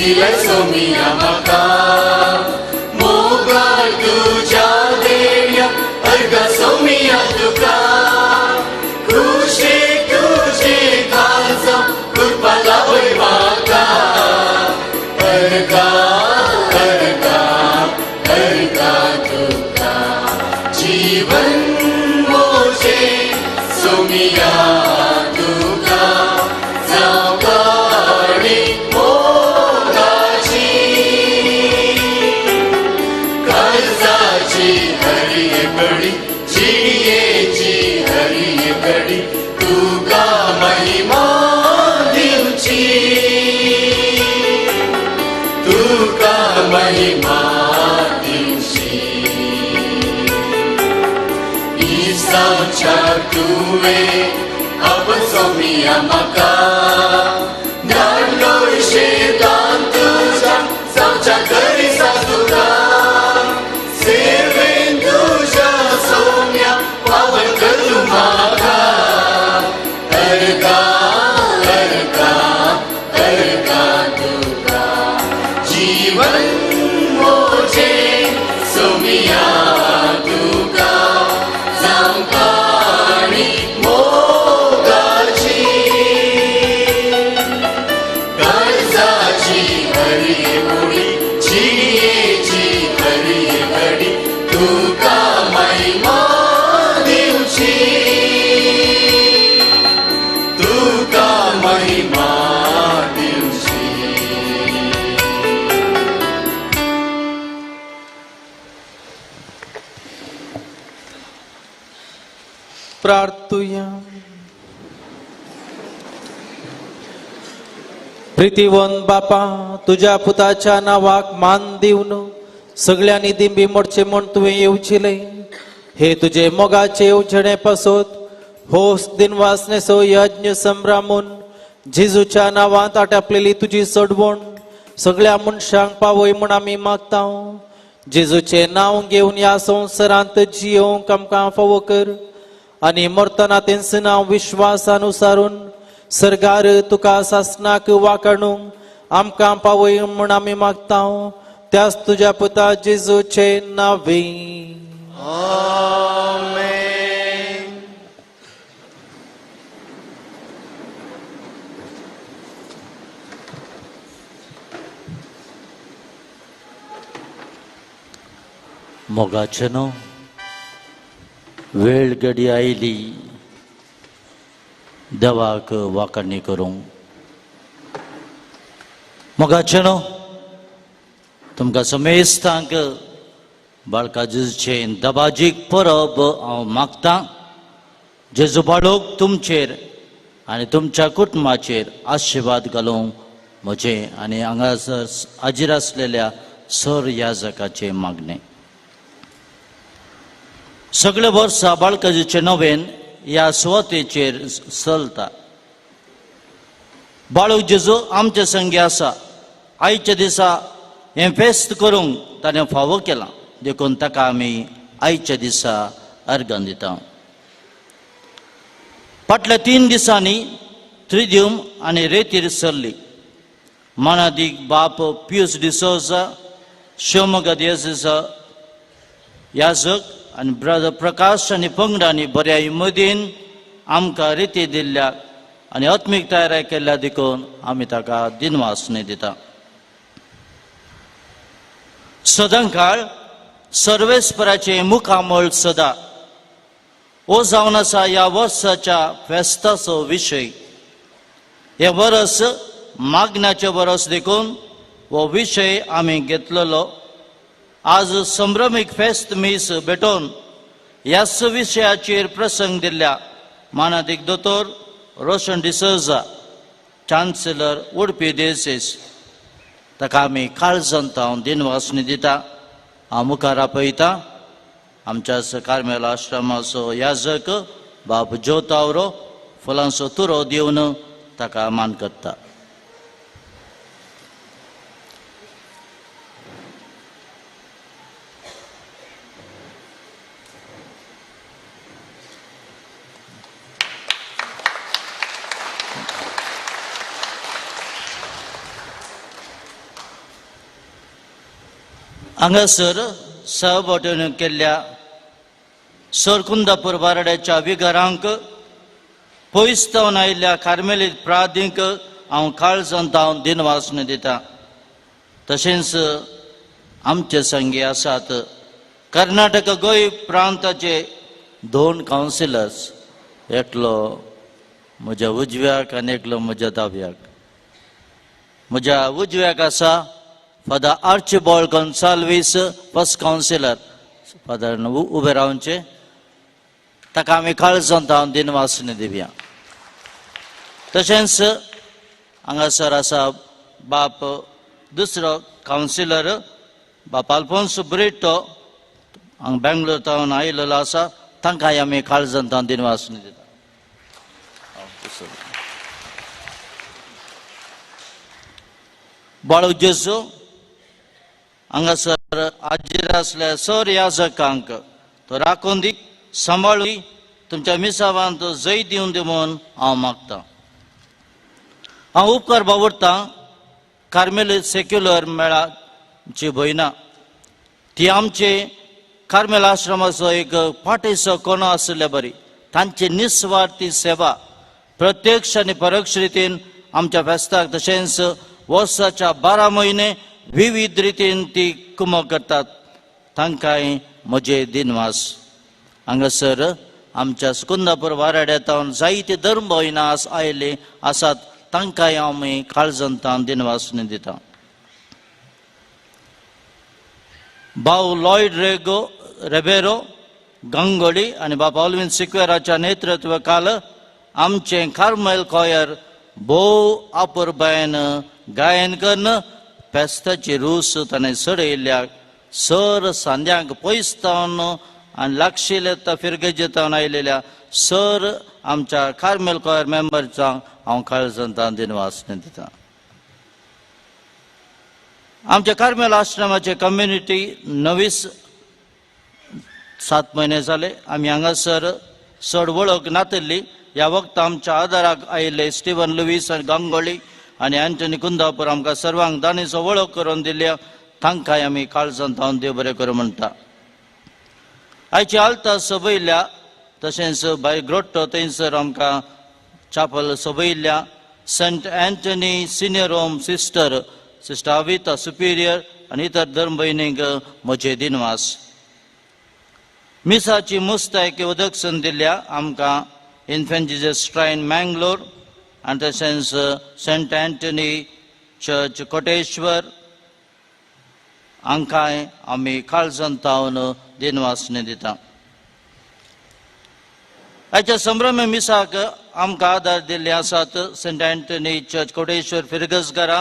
दिले सोमिया म्हाका मोगाळ तुझ्या देण्या अर्घ सोमिया तुका खुशेक तुझे खालचा कृपा लाभय म्हाका अर्घा अर्घा अर्घा तुका जीवन मोजे सोमिया तुका जावकाळी मोगाची काळजाची हरी घडी जियेची हरी घडी तुका महिमा दिवची तुका महिमा दिवची ईसाच्या तुवे अब सोमिया म्हाका धाडलोय शेतान तुझ्या जावच्या घरी सासुका सेवेन तुझ्या सोम्या पावन करू म्हाका अर्घा अर्घा अर्घा तुका जीवन मोजे सोमिया तुका जावकाळी मोगाची काळजाची हरी उडी जियेची हरी घडी तुका महिमा दिवची तुका महिमा दिवची प्रार्थुया. प्रितीवन बापा तुझ्या पुताच्या नावाक मान दिवन सगळ्यांनी दिंबी मोडचे म्हण तुवें येवचिले हे तुझे मोगाचे उजणे पासोत होस दिनवासनेचो यज्ञ संभ्रामून जेजूच्या नावांत आटापलेली तुझी सोडवण सगळ्या मनशांक पावय म्हण आमी मागता. जेजूचे नांव घेवन ह्या संवसारांत जियोंक आमकां फावो कर आनी मरतना तेंच नांव विश्वासानुसारून सर्गार तुका सासनाक वाकणूंक आमकां पावय म्हण आमी मागता. त्याच तुझ्या पुता जेजूचे नांवे. आमेन. मोगाचे न्हू वेळ घडी आयली देवाक वाकणी करूंक. मोगाचे न्हू तुमकां समेस्तांक बाळका जेजूचे दबाजीक परब हांव मागतां. जेजू बाळोक तुमचेर आनी तुमच्या कुटुंबाचेर आशिर्वाद घालूंक म्हजे आनी हांगासर हाजीर आसलेल्या सर याजकाचे मागणे. सगळे वर्सा बाळकाजीचे नवेन ह्या सुवातेचेर चलता. बाळूक जेजू आमचे संगी आसा. आयच्या दिसा हें फेस्त करूंक ताणें फावो केलां देखून ताका आमी आयच्या दिसा अर्घां दिता. फाटल्या 3 दिसांनी त्रिदिवम आनी रेतीर सरली. मानादीक बाप पियूस डिसोजा शिवमोगा दियाजेचा याजक आनी ब्रदर प्रकाश आनी पंगडांनी बऱ्या मदीन आमकां रिती दिल्ल्या आनी आत्मीक तयारी केल्ल्या देखून आमी ताका दिनवासनी दिता. सदांकाळ सर्वेस्पराचे मुखामळ सदा हो जावन आसा ह्या वर्साच्या फेस्ताचो विशय. हे वर्स मागण्याचे वर्स देखून हो विशय आमी घेतलेलो. आज संभ्रमीक फेस्त मीस भेटोवन ह्याच विशयाचेर प्रसंग दिल्ल्या मानादीक दोतोर रोशन डिसोजा चान्सेलर उडपी देसेस ताका आमी काळजांत हांव दिनवासनी दिता. हांव मुखार आपयता आमच्या कार्मेल आश्रमाचो याजक बाब ज्योतावरो फुलांचो तुरो दिवन ताका मान करता. हांगासर सहभोटवणूक केल्ल्या सर कुंदापूर बाराड्याच्या विघरांक पयसतावन आयिल्ल्या कार्मेलीत प्रादींक हांव काळजांत हांव दिनवासणी दिता. तशेंच आमचे संगी आसात कर्नाटक गोंय प्रांताचे 2 कावन्सिलर्स, एकलो म्हज्या उजव्याक आनी एकलो म्हज्या दाव्याक. म्हज्या उजव्याक आसा father Archibald Gonsalves, first councillor. Father उबे रावचे, ताका आमी काळजांत हांव दिनवासणी दिवया. तशेंच हांगासर आसा बाप दुसरो कावन्सिलर बाप आल्फोन्सो ब्रिटो, हांगा बेंगलोर तावन आयिल्लो आसा, तांकांय आमी काळजांत हांव दिनवासणी दिता. बाळू जेजू हांगासर हाजीर आसल्या सर याजकांक तो राखून दी, सांबाळून तुमच्या मिसावांत जय दिवन दी म्हणून हांव मागतां. हांव उपकार बावडटां कार्मेल सेक्युलर मेळाची भयणां, ती आमचे कार्मेल आश्रमाचो एक पाटेचो कोणो आसले बरी. तांची निस्वार्थी सेवा प्रत्यक्ष आनी परोक्ष रितीन आमच्या फेस्ताक तशेंच वर्साच्या 12 म्हयने विविध रितीन ती कुमो करतात. तांकांय म्हजे दिनवास. हांगासर आमच्या कुंदापूर वाराड्यांत जायते धर्म भयणां आयले आसात, तांकांय आमी काळजांत दिनवासणी दिता. भाऊ लॉयड रेबेरो गंगोडी आनी बाबा ऑल्विन सिक्वेराच्या नेतृत्वाखाल आमचे कार्मेल कॉयर भोव आपुरबायेन गायन करून फेस्ताची रूस ताणें चडयल्ल्या सर सांद्यांक पयसतावन आनी लागशिल्ले फिरगेजेतावन आयिल्ल्या सर आमच्या कार्मेल कॉयर मेंबरचांक हांव काळजांत दिनवासणी दिता. आमच्या कार्मेल आश्रमाचे कम्युनिटी 7 म्हयने जाले आमी हांगासर चड वळख नातिल्ली. ह्या वक्त आमच्या आदाराक आयिल्ले स्टीवन लुईस आनी गांगोळी आनी अँटनी कुंदापूर आमकां सर्वांक दानीचो वळख करून दिल्या, तांकांय आमी काळजांत हांव देव बरें करूं म्हणटा. आयची आल्तार सोबयल्या तशेंच भायर ग्रोट्टो थंयसर आमकां चापल सोबयल्ल्या Saint Antony senior home sister Avita superior आनी इतर धर्म भयणींक म्हजे दिनवास. मिसाची मुस्तायकी उदकसन दिल्या आमकां इन्फंट जिजस श्रायन मँगलोर आनी तशेंच सेंट अँटनी चर्च कोटेश्वर हांकांय आमी काळजांत दिनवासणी दिता. आयच्या संभ्रमे मिसाक आमकां आदार दिल्ले आसात सेंट अँटनी चर्च कोटेश्वर फिरगसगारा,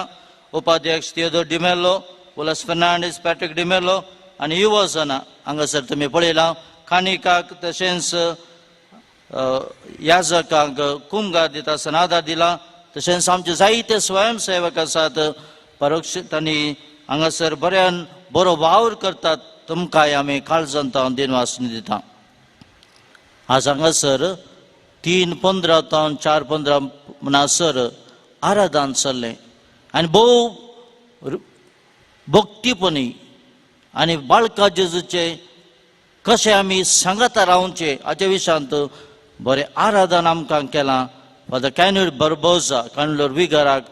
उपाध्यक्ष थियोडोर डिमेलो, उलस फर्नांडीस, पॅट्रिक डिमेलो आनी युवजना. हांगासर तुमी पळयलां खानिकाक तशेंच याजकांक कुमगार दिता आसतना आदार दिला. तशेंच आमचे जायते स्वयंसेवक आसात परोक्ष, तांणी हांगासर बऱ्यान बरो वावर करतात, तुमकांय आमी काळजांत दिनवासणी दिता. आज हांगासर 3:15 ते 4:15 म्हणसर आराधन चल्लें आनी भोव भक्तीपणी आनी बाळका जेजूचे कशें आमी सांगाता रावचे हाचे विशयांत बरें आराधन आमकां केलां. फादर कॅन्यूड बर्बोजा कांडलोर विगाराक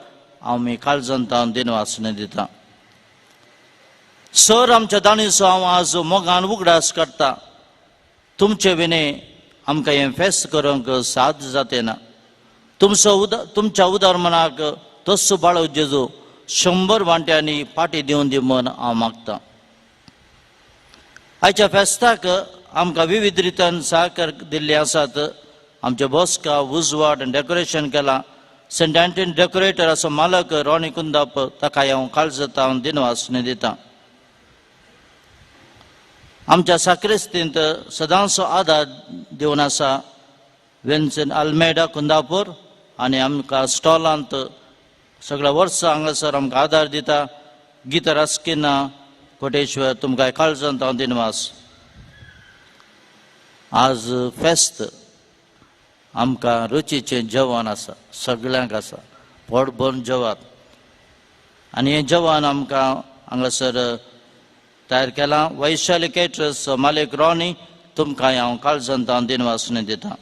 आमी काळजांत दिनवासणी दिता. सर आमच्या दाणीचो हांव आज मोगान उगडास करता. तुमचे विने आमकां हें फेस्त करूंक साद जातें ना. तुमच्या उदारमनाक तस्सो बाळो जेजू 100 वांट्यांनी पाटी दिवन दी म्हूण हांव मागतां. आयच्या फेस्ताक आमकां विविध रितीन सहकार दिल्ले आसात. आमचे बसका उजवाड आनी डेकोरेशन केलां. सेंट अँटनी डेकोरेटर असो मालक रॉनी कुंदाप, ताकाय हांव काळजांत दिनवासणी दिता. आमच्या साक्रिस्तींत सदांचो आदार दिवन आसा विन्सेंट अल्मेडा कुंदापूर आनी आमकां स्टॉलांत सगळ्या वर्सां हांगासर आमकां आदार दिता. गीता रास्किना कोटेश्वर, तुमकां काळजांत दिनवास. आज फेस्त आमकां रुचीचें जेवण आसा, सगळ्यांक आसा, पोट भरून जेवात. आनी हें जेवण आमकां हांगासर तयार केला. वैशाली केटरर्स मालिक रॉनी तुमकां हांव काळजांत दिनवासनी दिता.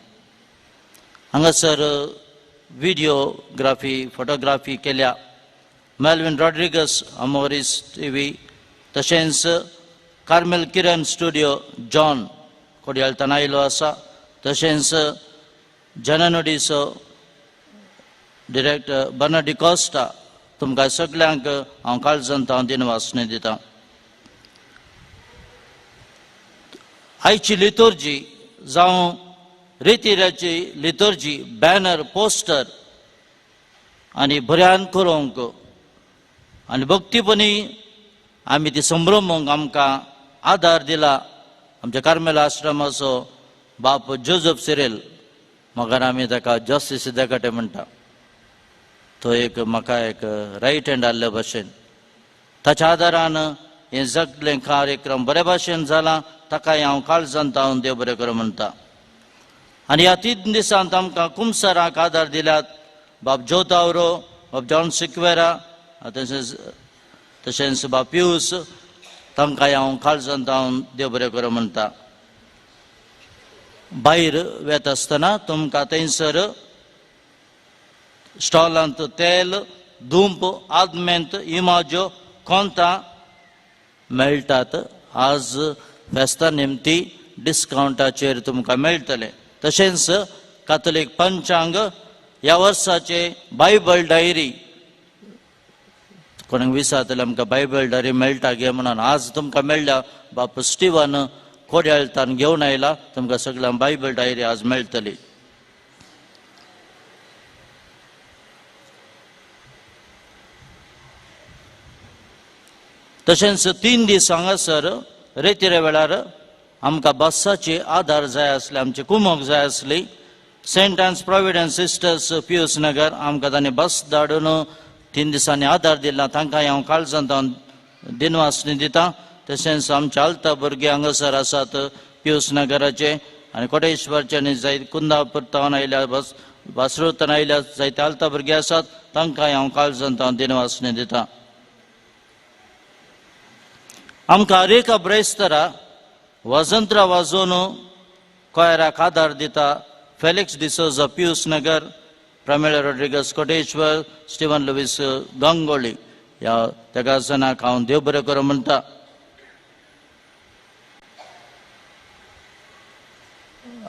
हांगासर व्हिडिओग्राफी फोटोग्राफी केल्या मेल्विन रॉड्रिगस अमोरिस टीव्ही तशेंच कार्मेल किरण स्टुडिओ जॉन कोडयाळतान आयिल्लो आसा. तशेंच जननुडीचो डिरेक्टर बर्नार्ड डिकॉस्टा तुमकां सगळ्यांक हांव काळजांत दिनवासनी दिता. आयची लितुर्जी जावं रितीराची लितुर्जी बॅनर पोस्टर आनी बऱ्यान करूंक आनी भक्तीपणी आमी ती संभ्रमूंक आमकां आदार दिला आमच्या कार्मेल आश्रमाचो बाप जोझफ सिरेल. म्हाका आमी ताका जस्टिस देकाटे म्हणटा. तो एक म्हाका एक रायट हँड आसले भशेन ताच्या आदारान हें सगळें कार्यक्रम बरे भाशेन जाला. ताकाय हांव काळजांत देव बरें करूं म्हणटा. आनी ह्या 3 दिसांत आमकां कुमसाराक आदार दिल्यात बाब जोतावरो बाब जॉन सिक्वेरा तशेंच बाब पियूस तांकांय हांव काळजांत देव बरें करूं म्हणटा. भायर वेता आसतना तुमकां थंयसर स्टॉलांत तेल धूप आदमेंत इमाज्यो कोंतां मेळटात. आज फेस्ता निमती डिस्कावंटाचेर तुमकां मेळटले. तशेंच कातोलीक पंचांग ह्या वर्साचे बायबल डायरी कोणाक विचारतले आमकां बायबल डायरी मेळटा गे म्हणून आज तुमकां मेळ्ळ्या. बाप स्टिवन कोडयाळतान घेवन आयला. तुमकां सगळ्यांक बायबल डायरी आज मेळटली. तशेंच 3 दीस हांगासर रेतीरे वेळार आमकां बसाची आदार जाय आसले आमची कुमक जाय आसली. सेंट एन्स प्रॉविडन्स सिस्टर्स पियूस नगर आमकां तांणी बस धाडून 3 दिसांनी आदार दिला. तांकांय हांव काळजांत दिनवासनी दिता. तशेंच आमचे आल्ता भुरगे हांगासर आसात पियूस नगराचे आनी कोटेश्वरचे आनी जायते कुंदापुरतावन आयल्या वासरूतान आयल्या जायते आल्ता भुरगे आसात. तांकांय हांव काळजांत दिनवासनी दिता. आमकां आरेका ब्रेस्तरा वजंत्रा वाजोवन कोयराक आदार दिता. फेलिक्स डिसोजा पियूस नगर प्रमिला रॉड्रिगस कोटेश्वर स्टीवन लुईस गंगोळी ह्या तेगा जनाक हांव देव बरें करूं म्हणटा.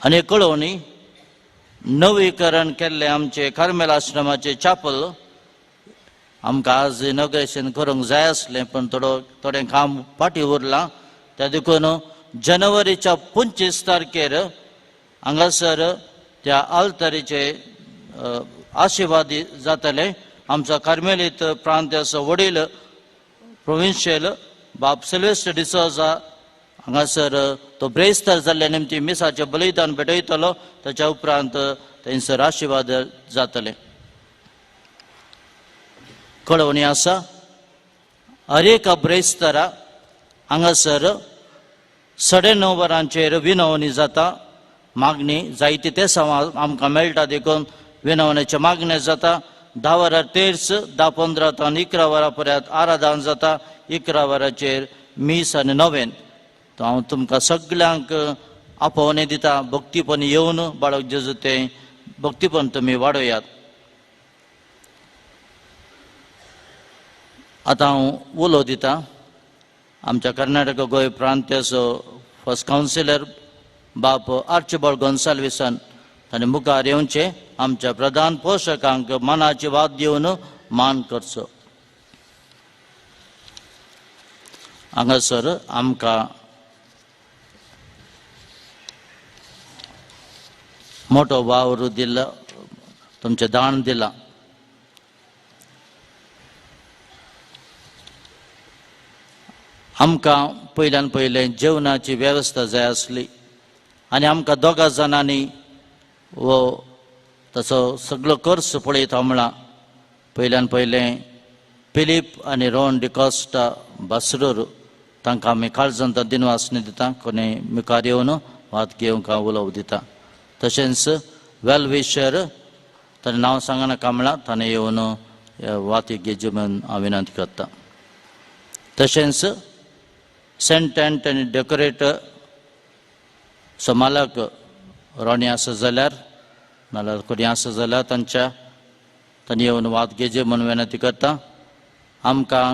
आनी कळोवणी नवीकरण केल्ले आमचे कार्मेल आश्रमाचे चापल आमकां आज इनॉग्रेशन करूंक जाय आसलें पण थोडें काम फाटीं उरलां. त्या देखून जानेवारीच्या 25 तारखेर हांगासर त्या आल्तारीचे आशिर्वाद जातले. आमचो कार्मेलीत प्रांताचो वडील प्रोविन्शियल बाब सिल्वेस्टर डिसोजा हांगासर तो ब्रेस्तर जाल्ल्या निमती मिसाचें बलिदान भेटयतलो. ताच्या उपरांत थंयसर आशिर्वाद जातले. कळोवणी आसा आरेका ब्रेस्तरा हांगासर 9:30 वरांचेर विनवणी जाता. मागणी जायती ते आमकां मेळटा देखून विनवणेचे मागणे जाता. 10 वरां तेर्स 10:15 तावन 11 वरां पर्यंत आराधन जाता. 11 वरांचेर मीस आनी नवेन. हांव तुमकां सगळ्यांक आपोवणें दिता. भक्तीपण येवन बाळक जेजू तें भक्तीपण तुमी वाडयात. आतां हांव उलो दिता आमच्या कर्नाटक गोंय प्रांताचो फर्स्ट कावन्सिलर बाप आर्चिबाल्ड गोन्साल्विसान ताणें मुखार येवचें. आमच्या प्रधान पोशकांक मनाची वाद दिवन मान करचो. हांगासर आमकां मोठो वावर दिला तुमचें दान दिलां. आमकां पयल्यान पयलें जेवणाची वेवस्था जाय आसली आनी आमकां 2 जाणांनी वो ताचो सगळो खर्च पळयता म्हणला. पयल्यान पयलें फिलीप आनी रॉन डिकॉस्टा बासरूर तांकां आमी काळजांत दिनवासनी दिता. कोणी मुखार येवन वाद घेवंक हांव उलोव दिता. तशेंच वेल विशर ताणें नांव सांगनाका म्हणलां ताणें येवन वाती घेवची म्हणून हांव विनंती करता. तशेंच सेंट टेंट आनी डेकोरेटर मालक रोणी आसा जाल्यार नाल्यार कोणी आसा जाल्यार तांणी येवन वाद घेवचे म्हणून विनंती करता. आमकां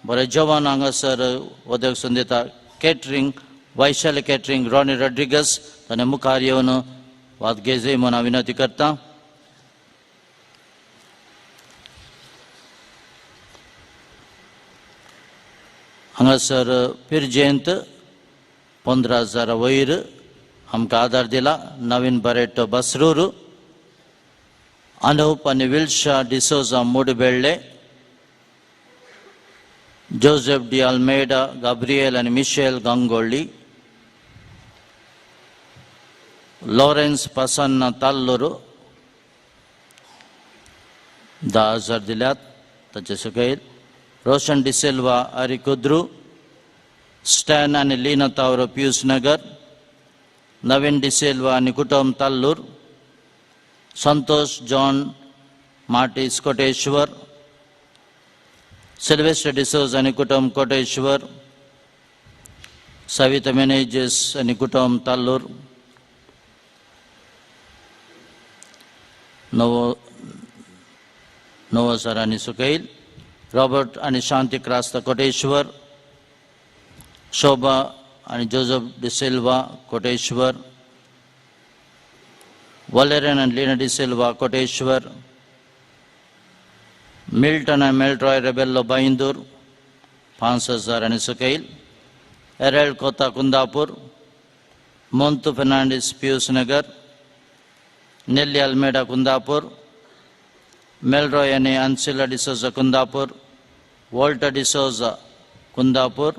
बरें जेवण हांगासर उदक सून दिता. Catering Vaishali catering Ronnie Rodrigues ताणें मुखार येवन वाद घेवचे म्हणून हांव विनंती करता. हांगासर पिरजेंत 15,000 वयर आमकां आदार दिला. नवीन बरेटो बसरूर, अनूप आनी Wilsha D'Souza Mudbelle, Joseph de Almeida, Gabriel आनी मिशेल गांगोळ्ळी, लॉरेन्स पासान्ना ताल्लूर 10,000 दिल्यात. ताचे सकयल रोशन डिसिल्वा अरिकुद्रू, स्टॅन आनी लीना तावरो पियूस नगर, नवीन डिसिल्वा आनी कुटुंब Talur, Santosh John Martis Koteshwar, Sylvester D'Souza आनी कुटुंब कोटेश्वर, सविता मेनेजेस आनी कुटुंब ताल्लूर, नवोसर आनी सुकैल, रॉबर्ट आनी शांती क्रास्त कोटेश्वर, शोभा आनी जोसेफ डिसिल्वा कोटेश्वर, वलेरियन आनी लीना डिसिल्वा कोटेश्वर, मिल्टन आनी मेल्ट्रॉय रेबेल्लो बाईंदूर 5,000 आनी सकैल, Harold Kota Kundapur, Montu Fernandes Pius Nagar, Nelly Almeida Kundapur, Melroy आनी Ancilla D'Souza Kundapur, Walter D'Souza Kundapur,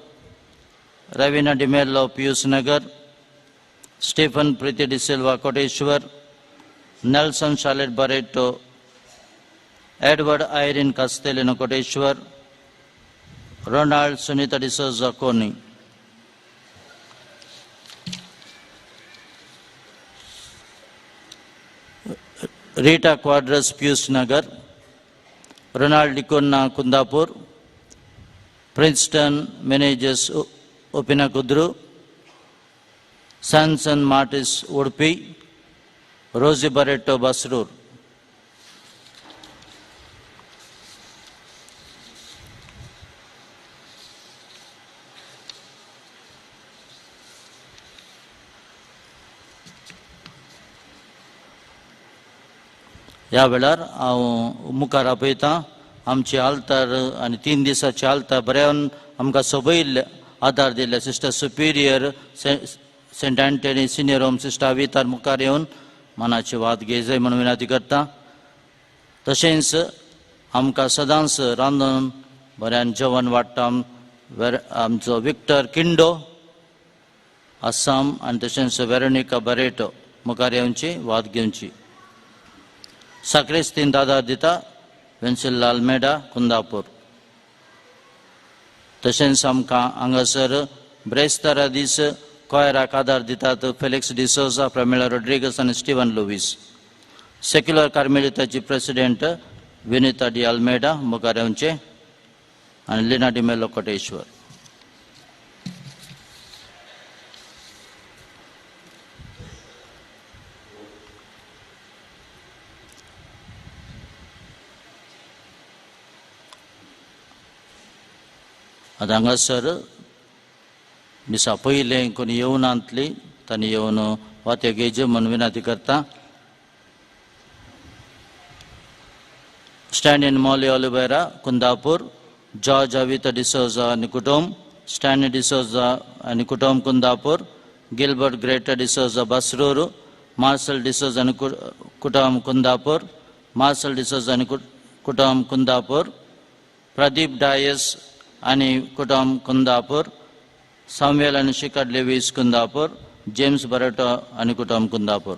Raveena D'Mello Pius Nagar, Stephen Preethi D'Silva Koteshwar, Nelson Charlotte Barretto, Edward Irene Castelino Koteshwar, Ronald Sunita D'Souza Koni. Rita Quadros Pius Nagar, Ronald D'Cunha Kundapur, Princeton Menezes Upina Kudru, Samson Martis Udupi, Rosy Barretto Basrur. ह्या वेळार हांव मुखार आपयतां आमची आल्तार आनी 3 दिसाची आल्तार बऱ्यान आमकां सोबयल्ले आदार दिल्ले sister superior Saint Antony senior home sister अवितार मुखार येवन मनाची वाद घेजय म्हणून विनंती करता. तशेंच आमकां सदांच रांदून बऱ्यान जेवण वाडटा आमचो विक्टर किंडो आसाम आनी तशेंच वेरोनिका बरेटो मुखार येवची वाद घेवची. साक्रेस्तीन आदार दिता वेन्सिल्ला अल्मेडा कुंदापूर. तशेंच आमकां हांगासर ब्रेस्तारा दीस कोयराक आदार दितात फेलिक्स डिसोजा, प्रमिला रोड्रिगस आनी स्टीवन लुईस. सेक्युलर कार्मेलिताची प्रेसिडेंट विनिता डी अल्मेडा मुखार येवचे आनी लिना डिमेलो कोटेश्वर. आतां हांगासर दिसा पयलें कोणी येवनातली तांणी येवन वात्यो घेवच्यो म्हणून विनंती करता. Stanin Molly Oliveira Kundapur, George Avita D'Souza आनी कुटुंब, स्टॅनी डिसोजा आनी कुटुंब Kundapur, Gilbert Greta D'Souza Basrur, Marcel D'Souza आनी कुटुंब कुंदापूर, मार्सल डिसोजा आनी कुटुंब कुंदापूर, प्रदीप डायस आनी कुटुंब कुंदापूर, सामुएल आनी शिखर लेवीस कुंदापूर, जेम्स बरेटो आनी कुटुंब कुंदापूर.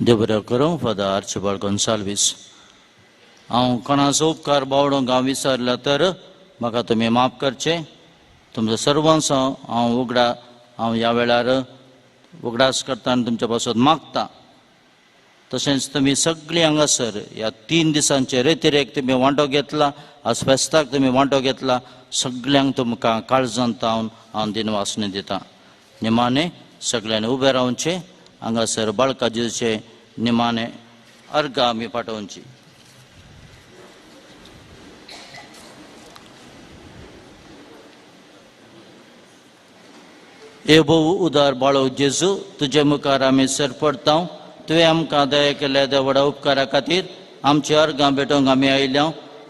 देव बरें करूं. Father Archibald Gonsalves. हांव कोणाचो उपकार बावडोंक हांव विसरलो तर म्हाका तुमी माफ करचे. तुमचो सर्वांचो हांव ह्या वेळार उगडास करता आनी तुमच्या पासून मागता. तशेंच तुमी सगळीं हांगासर ह्या 3 दिसांचे रेतीरेक तुमी वांटो घेतला. आज फेस्ताक तुमी वांटो घेतला. सगळ्यांक तुमकां काळजांत हांव दिनवासनी दिता. निमाणे सगळ्यांनी उबे रावचे. हांगासर बाळका जेजूचे निमाणे अर्घ आमी पाठोवची. हे भोव उदार बाळो जेजू, तुजे मुखार आमी सरपडता. तुवें आमकां दया केल्या त्या व्हडा उपकारा खातीर आमची अर्गां भेटोवंक आमी आयल्या.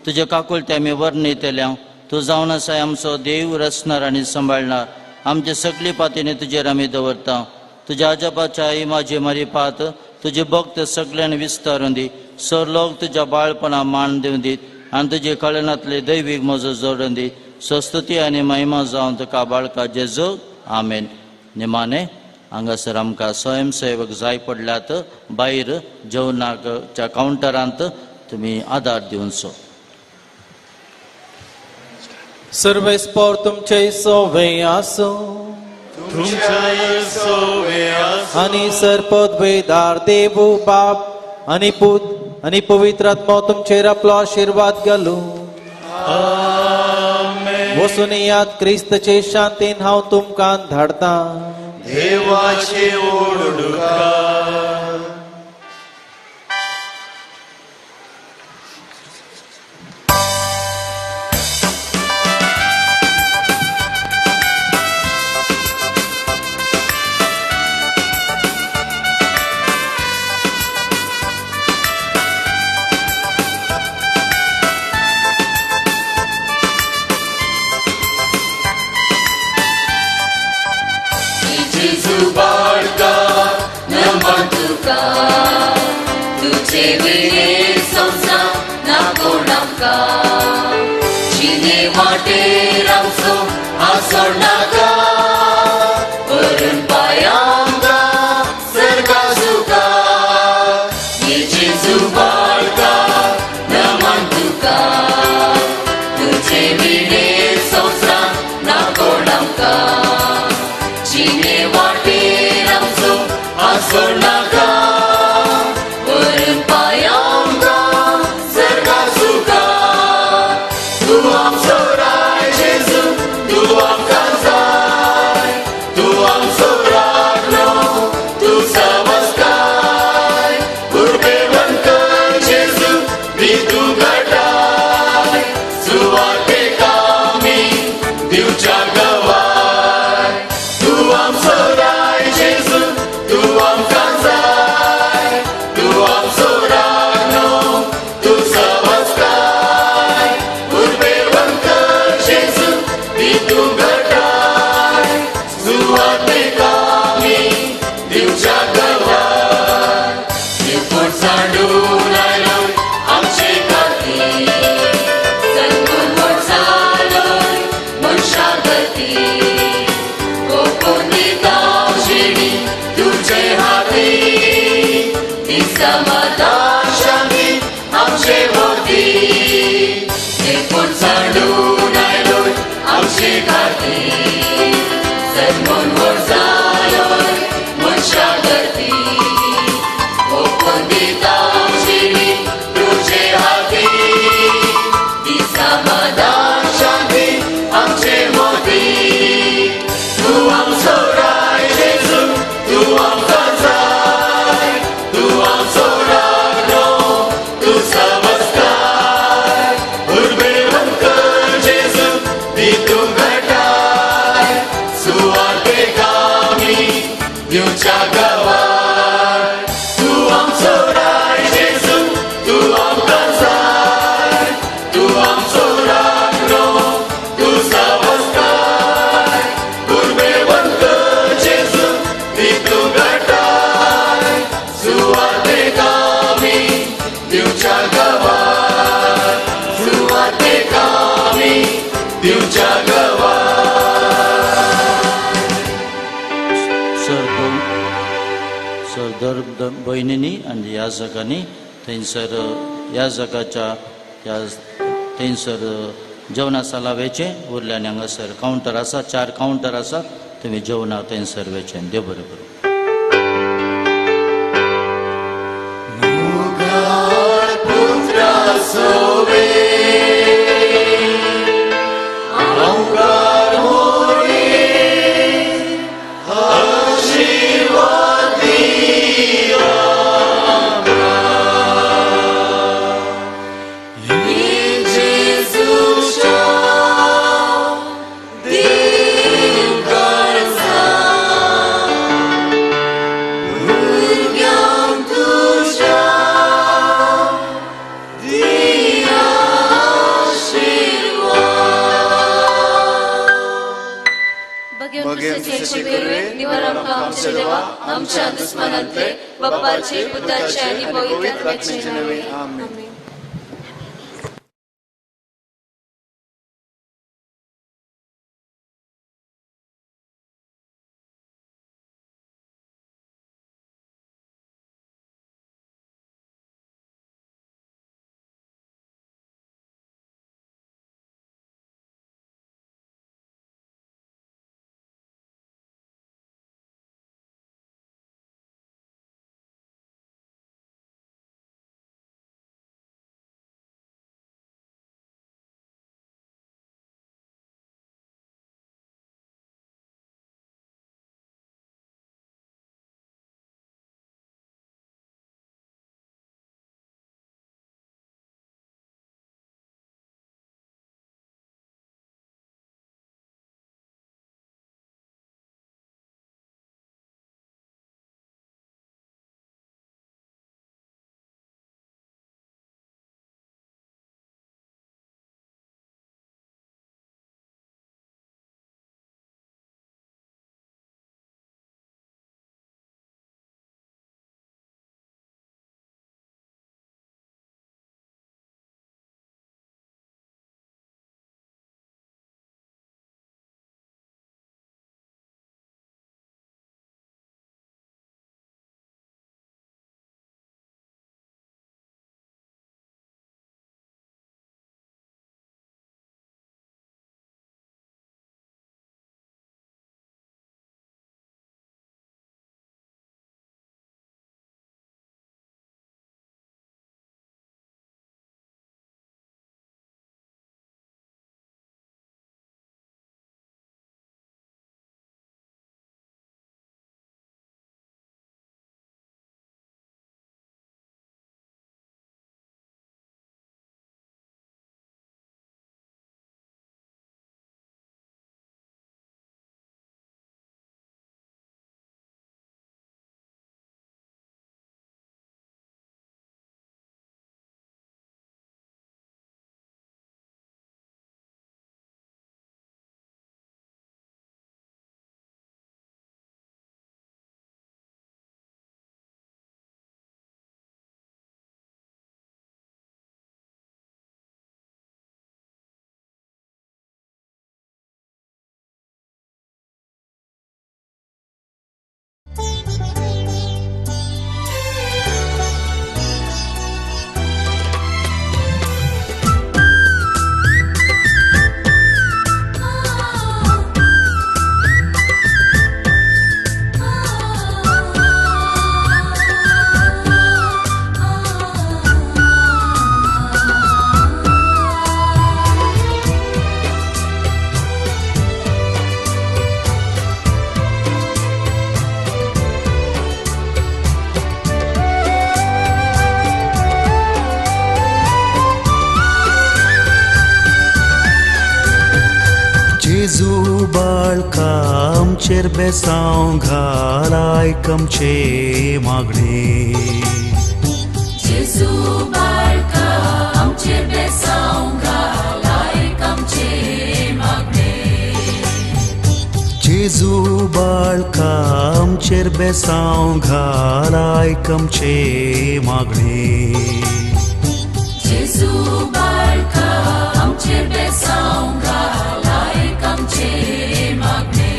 तुजे काकुळटे आमी वर्णयतल्या. तूं जावन आसाय आमचो देव, रचणार आनी सांबाळणार. आमचे सगळी पातींनी तुजेर आमी दवरता. तुज्या अजापाच्या इमाजी मारी पात तुजे भक्त सगळ्यांनी विस्तारून दी. सर लोक तुज्या बाळपणा मान दिवन दीत आनी तुजे कळनातले दैवीक मोजो जोडून दी. स्वस्तुती आनी महिमा जावन तुका बाळका जेजू. आमेन. निमाणे हांगासर आमकां स्वयंसेवक जाय पडल्यात. भायर जेवणाच्या कावंटरांत तुमी आदार दिवचो. सर्वेस्पर तुमचे सोवे आसो. आनी सरपद वेदार देव बाप आनी पूत आनी पवित्र आत्मा तुमचेर आपलो आशीर्वाद घालू. वचून याद क्रिस्तचे शांतीन हांव तुमकां धाडता. देवाचे ओडुकार. तुझे विणे संसार नाको नाका. जिने वाटेर आमचो आसोड नाका. वरून पायांगा सर्गा सुका. जेजू बाळका नमन तुका. तुझे विणे संसार नाको नाका. जिने वाटेर आमचो आसोड नाका. दर भयणींनी आनी याजकांनी थंयसर याजकाच्या थंयसर जेवणासाला वेचे उरल्यान हांगासर कावंटर आसा 4 कावंटर आसा तुमी जेवणाक थंयसर वेचेन देव बरें करूं. आमच्या दुश्मनांतले बापाचे पुताचे आणि पवित्र आत्म्याचे नावे आमेन. Jezu बाळका आमचेर बेसांव घाल आयकमचे मागणे. जेजू बाळका आमचेर बेसांव घाल आयकमचे मागणे. जेजू बाळका आमचेर बेसांव घाल आयकमचे मागणे. जेजू बाळका आमचेर बेसांव घाल आयकमचे मागणे.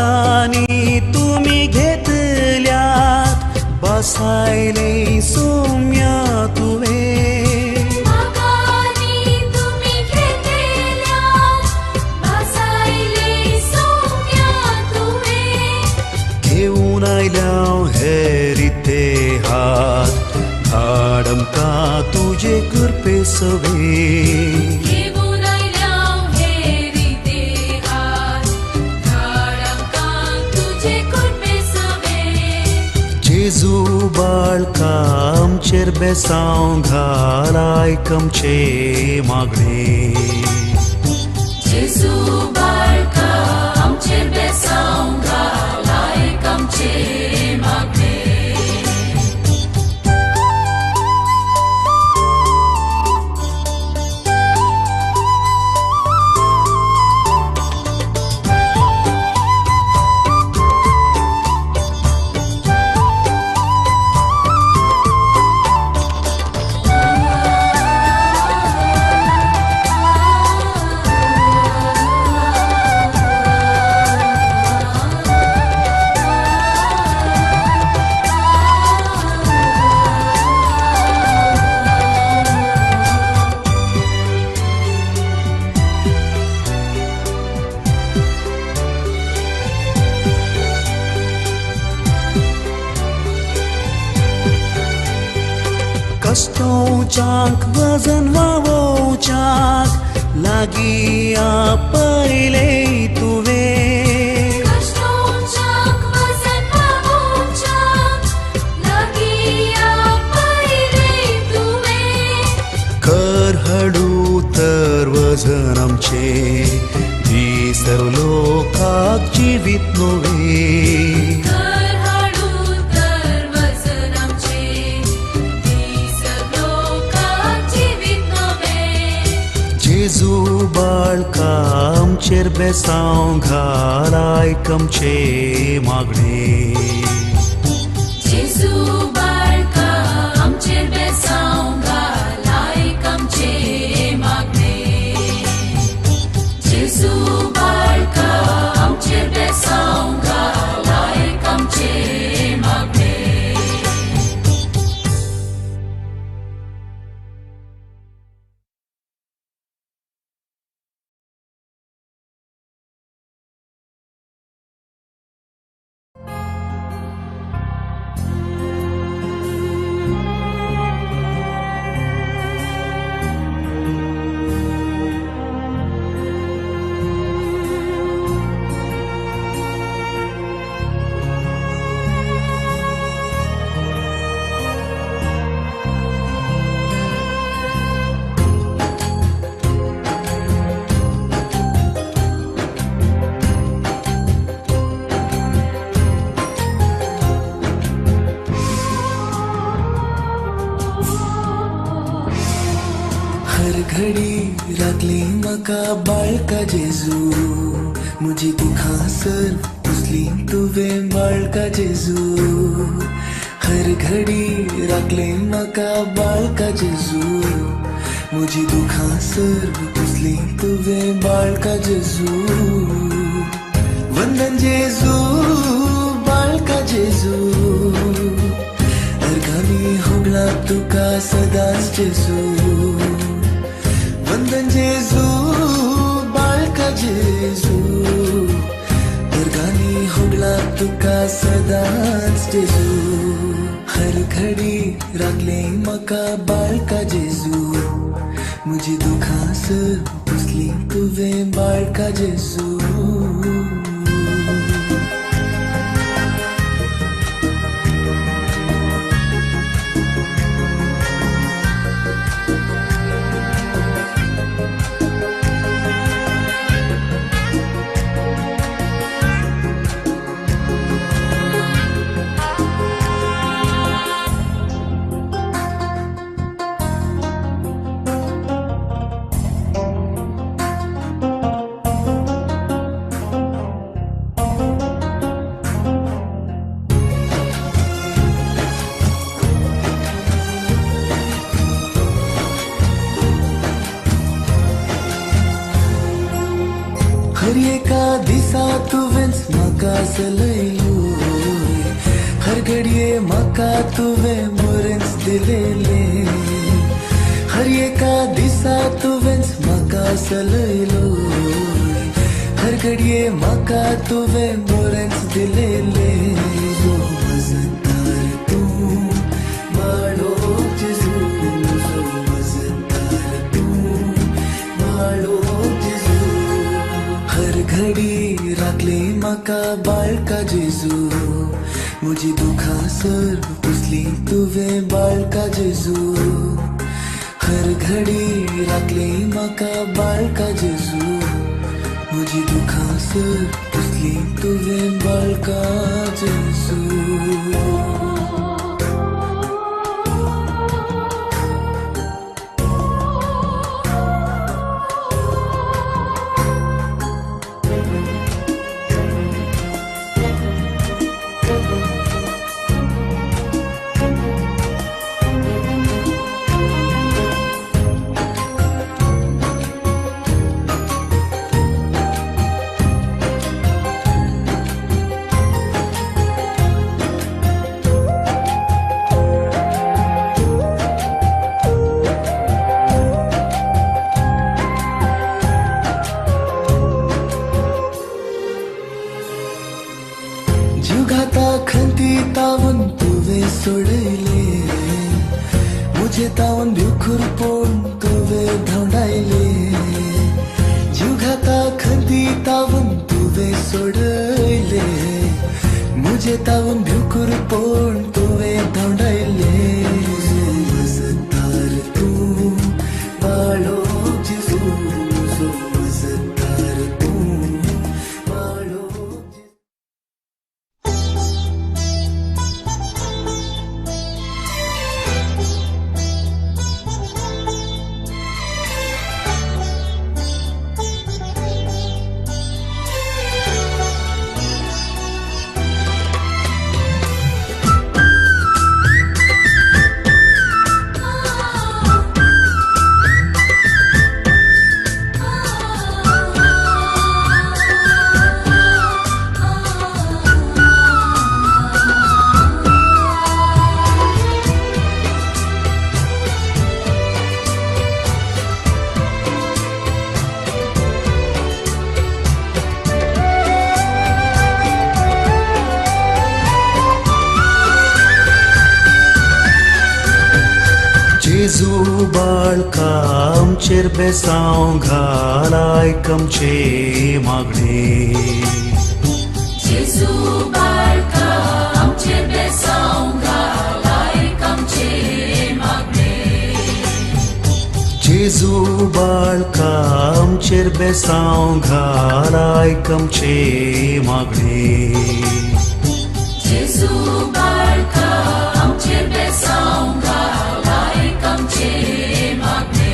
मागानी तुम्ही घेतल्यात बसायले सोम्या तुवे मागानी तुम्ही घेतल्यात बसायले सोम्या तुवे घेऊन आयल्या हेरिते हात धाडम का तुझे कृपे सवे घेऊन आयल्या हेरिते हात धाडम का तुझे कृपे सवे जेजू बाळका आमचेर बेसांव घाल आयकमचे मागणे जेजू बाळका आमचेर बेसांव घाल आयकमचे मागणे कष्टोचाक वजन वावोचाक लागी आपयले तुवे कष्टोचाक वजन वावोचाक लागी आपयले तुवे कर हडू तर वजन आमचे ती सर्व लोकाक जिवीत नोवे कर हाडू तर वचन आमचे ती सर्व लोकांक जिवीत नवे जेजू बाळका आमचेर बेसांव घाल आयकमचे मागणे जेजू बाळका आमचेर बेसांव घाल आयकमचे मागणे जेजू बाळका आमचेर बेसांव घाल आयकमचे मागणे हर घडी राखली म्हाका बाळका जेजू म्हजी दुखांसर पुसली तुवें बाळका जेजू हर घडी राखले म्हाका बाळका जेजू म्हजी दुखांसर पुसली तुवें बाळका जेजू वंदन जेजू बाळका जेजू अर्गानी होगला तुका सदांच जेजू वंदन जेजू बाळका जेजू अर्गानी होगला तुका सदांच जेजू हर घडी राखले म्हाका बाळका जेजू म्हजी दुखांसर पुसली तुवें बाळका जेजू सलयलोय हर घडये म्हाका तुवें बरेंच दिलेलें हर एका दिसा तुवेंच म्हाका सलयलोय हर घडये म्हाका तुवें बरेंच दिलेलें जो मजदार तूं बाळो जेजू जो मजदार तूं बाळो जेजू हर घडी राखली म्हाका बाळका जेजू म्हजी दुखां सर पुसली तुवें बाळका जेजू हर घडी राखली म्हाका बाळका जेजू म्हजी दुखां सर पुसली तुवें बाळका जेजू जुगाता खंती तावन तुवें सोडयले मुझे तावन भिवखूर पोवन तुवें धांवडायले जुगाता खंती तावन तुवें सोडयले मुझे तावन भिवखूर पोवन तुवें धांवडायले मजदार तूं बाळो जेजू जो मजदार तूं बाळो जेजू बाळका आमचेर बेसांव घाल आयक आमचे मागणे जेजू बाळका आमचेर बेसांव घाल आयक आमचे मागणे जेजू बाळका आमचेर बेसांव घाल आयक आमचे मागणे जेजू बाळका आमचेर बेसांव घाल आयक आमचे मागणे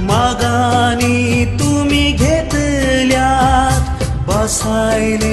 मागानी तुम्ही घेतल्यात बसायले